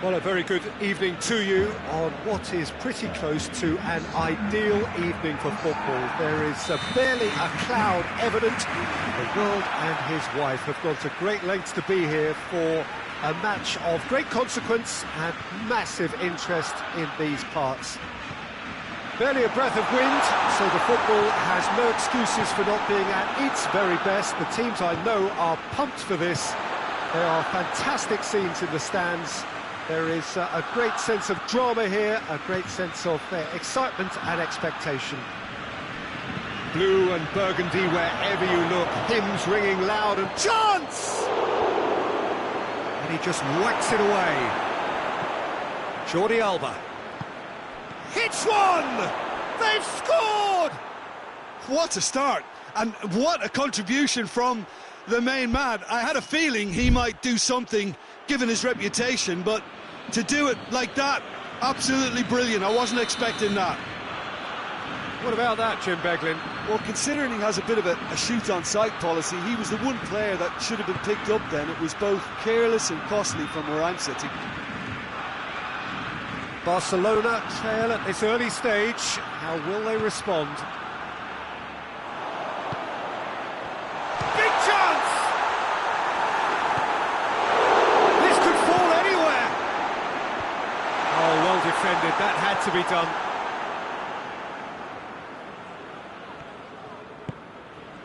Well, a very good evening to you on what is pretty close to an ideal evening for football. There is barely a cloud evident. The world and his wife have gone to great lengths to be here for a match of great consequence and massive interest in these parts. Barely a breath of wind, so the football has no excuses for not being at its very best. The teams I know are pumped for this. There are fantastic scenes in the stands. There is a great sense of drama here, a great sense of excitement and expectation. Blue and burgundy wherever you look, hymns ringing loud and chance! And he just whacks it away. Jordi Alba. Hits one! They've scored! What a start, and what a contribution from the main man. I had a feeling he might do something given his reputation, but to do it like that, absolutely brilliant. I wasn't expecting that. What about that, Jim Beglin? Well, considering he has a bit of a shoot-on-sight policy, he was the one player that should have been picked up then. It was both careless and costly from where I'm sitting. Barcelona trail at this early stage. How will they respond? Big chance! This could fall anywhere. Oh, well defended. That had to be done.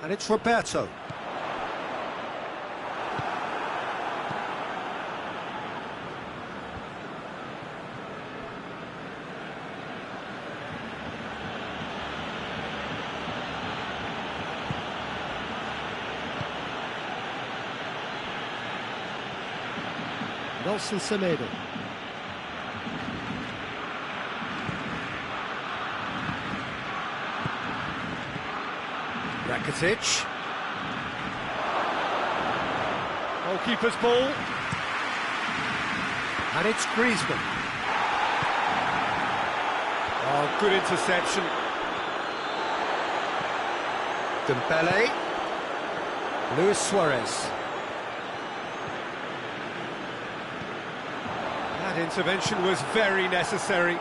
And it's Roberto. Nelson Semedo. Rakitic. Goalkeeper's ball. And it's Griezmann. Oh, good interception. Dembele. Luis Suarez. That intervention was very necessary.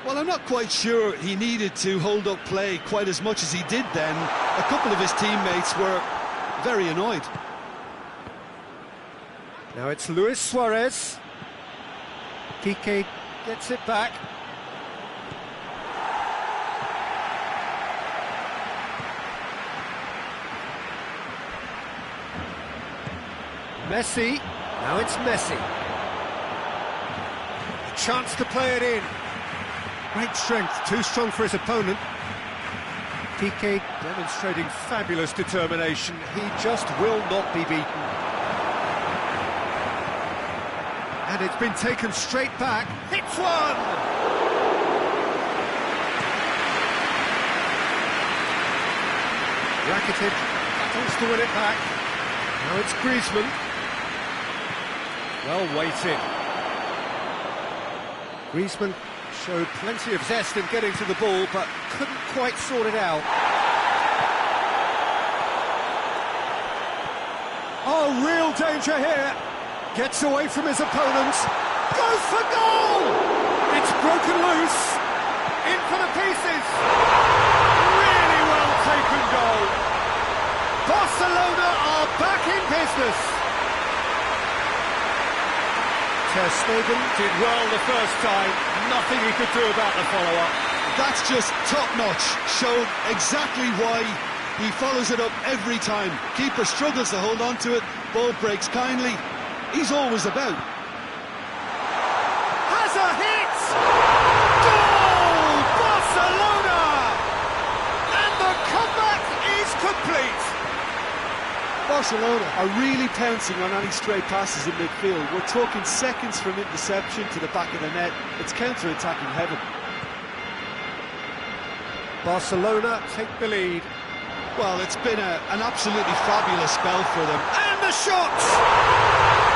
Well, I'm not quite sure he needed to hold up play quite as much as he did then. A couple of his teammates were very annoyed. Now it's Luis Suarez. Piqué gets it back. Messi. Now it's Messi. A chance to play it in. Great strength, too strong for his opponent. Piqué demonstrating fabulous determination. He just will not be beaten. And it's been taken straight back. Hits one! Rakitic battles to win it back. Now it's Griezmann. Well weighted. Griezmann showed plenty of zest in getting to the ball, but couldn't quite sort it out. Oh, real danger here. Gets away from his opponent. Goes for goal! It's broken loose. In for the pieces. Really well taken goal. Barcelona are back in business. Ter Stegen did well the first time. Nothing he could do about the follow-up. That's just top-notch. Showed exactly why he follows it up every time. Keeper struggles to hold on to it. Ball breaks kindly. He's always about. Has a hit! Goal! Barcelona! And the comeback is complete. Barcelona are really pouncing on any stray passes in midfield. We're talking seconds from interception to the back of the net. It's counter-attacking heaven. Barcelona take the lead. Well, it's been an absolutely fabulous spell for them. And the shots!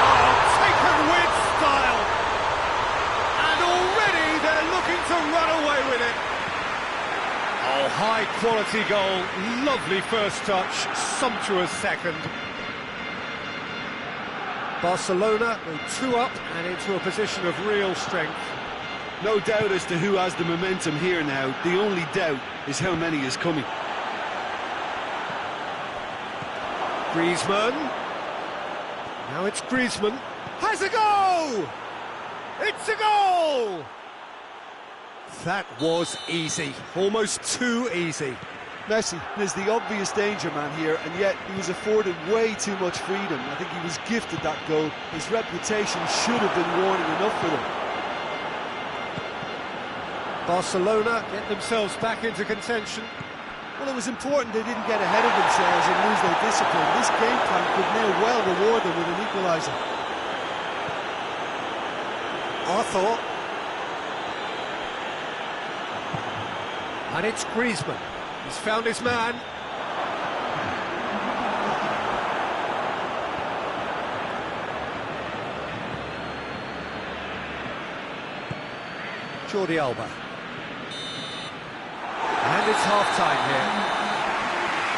Oh, taken with style. And already they're looking to run away with it. Oh, high-quality goal. Lovely first touch. Sumptuous second. Barcelona go 2 up and into a position of real strength. No doubt as to who has the momentum here now. The only doubt is how many is coming. Griezmann. Now it's Griezmann. Has a goal! It's a goal! That was easy. Almost too easy. Messi is the obvious danger man here, and yet he was afforded way too much freedom. I think he was gifted that goal. His reputation should have been warning enough for them. Barcelona get themselves back into contention. Well, it was important they didn't get ahead of themselves and lose their discipline. This game plan could now well reward them with an equaliser. Arthur. And it's Griezmann. He's found his man. Jordi Alba. And it's half-time here.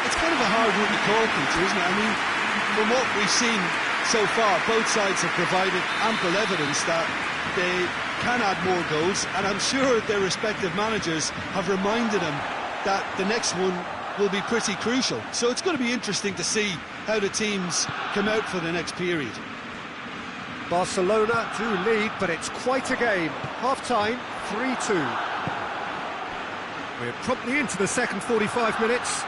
It's kind of a hard one to call, Peter, isn't it? I mean, from what we've seen so far, both sides have provided ample evidence that they can add more goals, and I'm sure their respective managers have reminded them that the next one will be pretty crucial. So it's going to be interesting to see how the teams come out for the next period. Barcelona do lead, but it's quite a game. Half-time, 3-2. We're promptly into the second 45 minutes.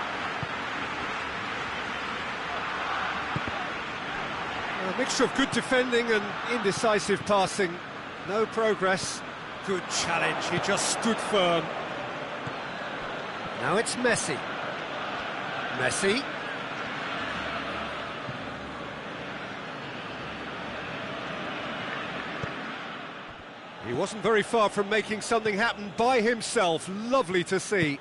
A mixture of good defending and indecisive passing. No progress. Good challenge, he just stood firm. Now it's Messi. Messi. He wasn't very far from making something happen by himself. Lovely to see.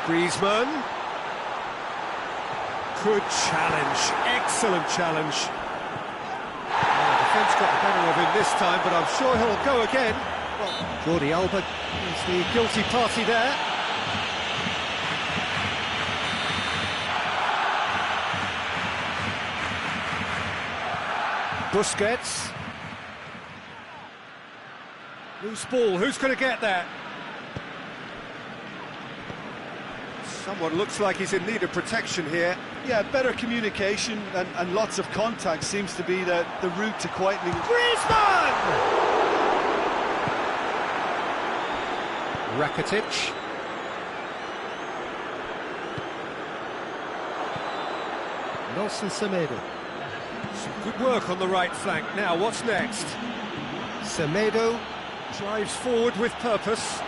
Griezmann. Good challenge. Excellent challenge. The defence got the better of him this time, but I'm sure he'll go again. Well, Jordi Alba is the guilty party there. Busquets. Loose ball, who's going to get that? Someone looks like he's in need of protection here. Yeah, better communication and lots of contact seems to be the route to quietening. Griezmann! Rakitic. Nelson Semedo. Some good work on the right flank. Now, what's next? Semedo drives forward with purpose.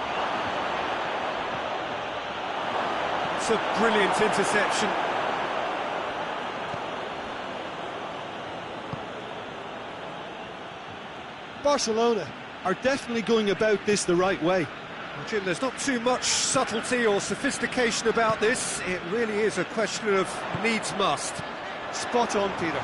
It's a brilliant interception. Barcelona are definitely going about this the right way. Well, Jim, there's not too much subtlety or sophistication about this. It really is a question of needs must. Spot on, Peter.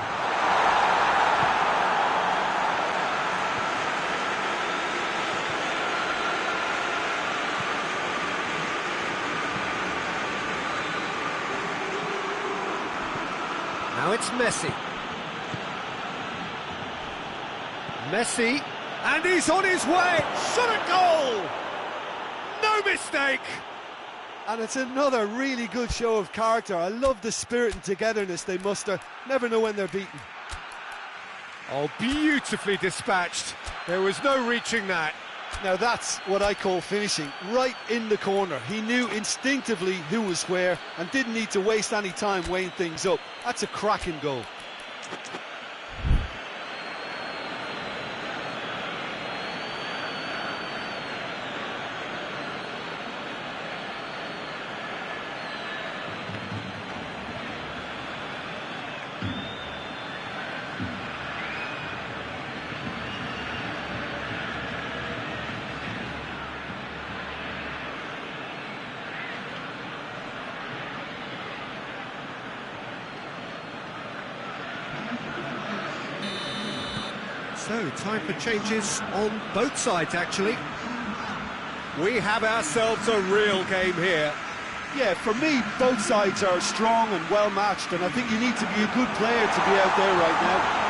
Now it's Messi. Messi, and he's on his way! Shot at goal! No mistake! And it's another really good show of character. I love the spirit and togetherness they muster. Never know when they're beaten. Oh, beautifully dispatched. There was no reaching that. Now that's what I call finishing, right in the corner. He knew instinctively who was where and didn't need to waste any time weighing things up. That's a cracking goal. So, time for changes on both sides, actually. We have ourselves a real game here. Yeah, for me, both sides are strong and well matched, and I think you need to be a good player to be out there right now.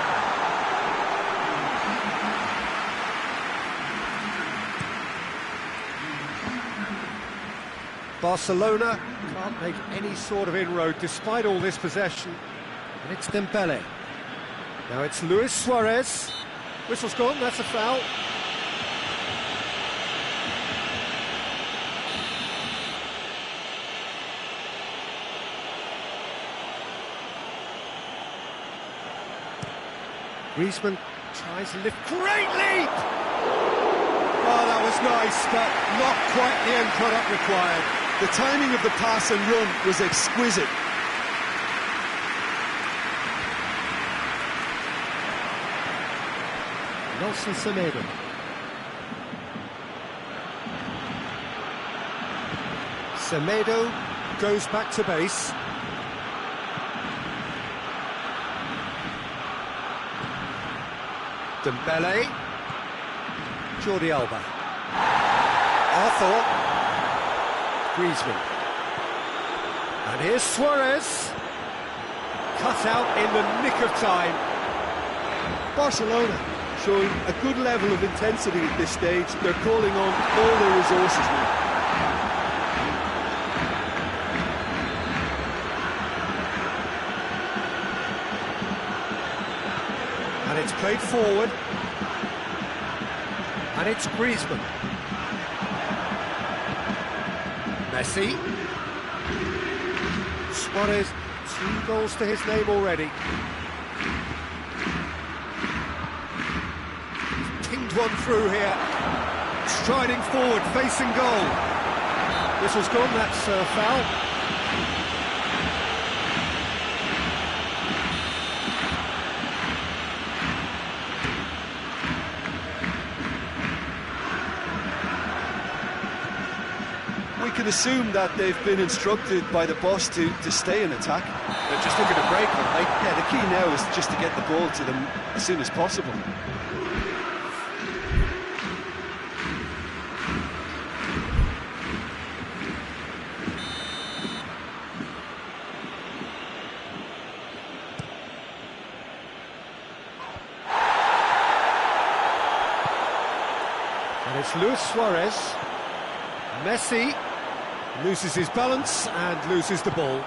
Barcelona can't make any sort of inroad despite all this possession. And it's Dembele. Now it's Luis Suarez. Whistle's gone, that's a foul. Griezmann tries to lift. Great leap! Oh, that was nice, but not quite the end product required. The timing of the pass and run was exquisite. Nelson Semedo. Semedo goes back to base. Dembele. Jordi Alba. Arthur. Griezmann. And here's Suarez. Cut out in the nick of time. Barcelona showing a good level of intensity at this stage. They're calling on all their resources now. And it's played forward. And it's Griezmann. Messi. Suarez, 2 goals to his name already. Pinged one through here. Striding forward, facing goal. Whistle's gone, that's a foul. We can assume that they've been instructed by the boss to stay in attack. They're just looking to break, aren't they? Yeah, the key now is just to get the ball to them as soon as possible. And it's Luis Suarez. Messi loses his balance and loses the ball.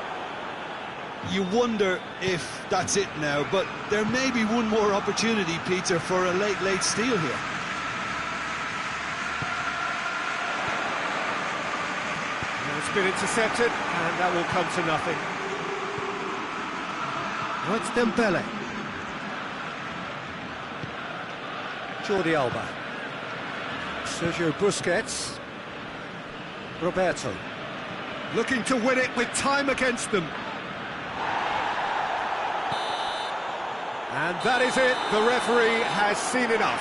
You wonder if that's it now, but there may be one more opportunity, Peter, for a late steal here. And it's been intercepted, and that will come to nothing. Now it's Dembele. Jordi Alba. Sergio Busquets. Roberto, looking to win it with time against them. And that is it, the referee has seen enough.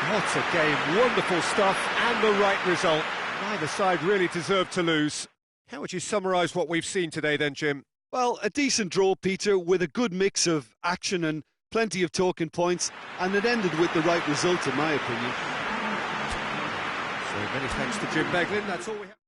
What a game, wonderful stuff, and the right result. Neither side really deserved to lose. How would you summarise what we've seen today then, Jim? Well, a decent draw, Peter, with a good mix of action and plenty of talking points, and it ended with the right result, in my opinion. So many thanks to Jim Beglin, that's all we have.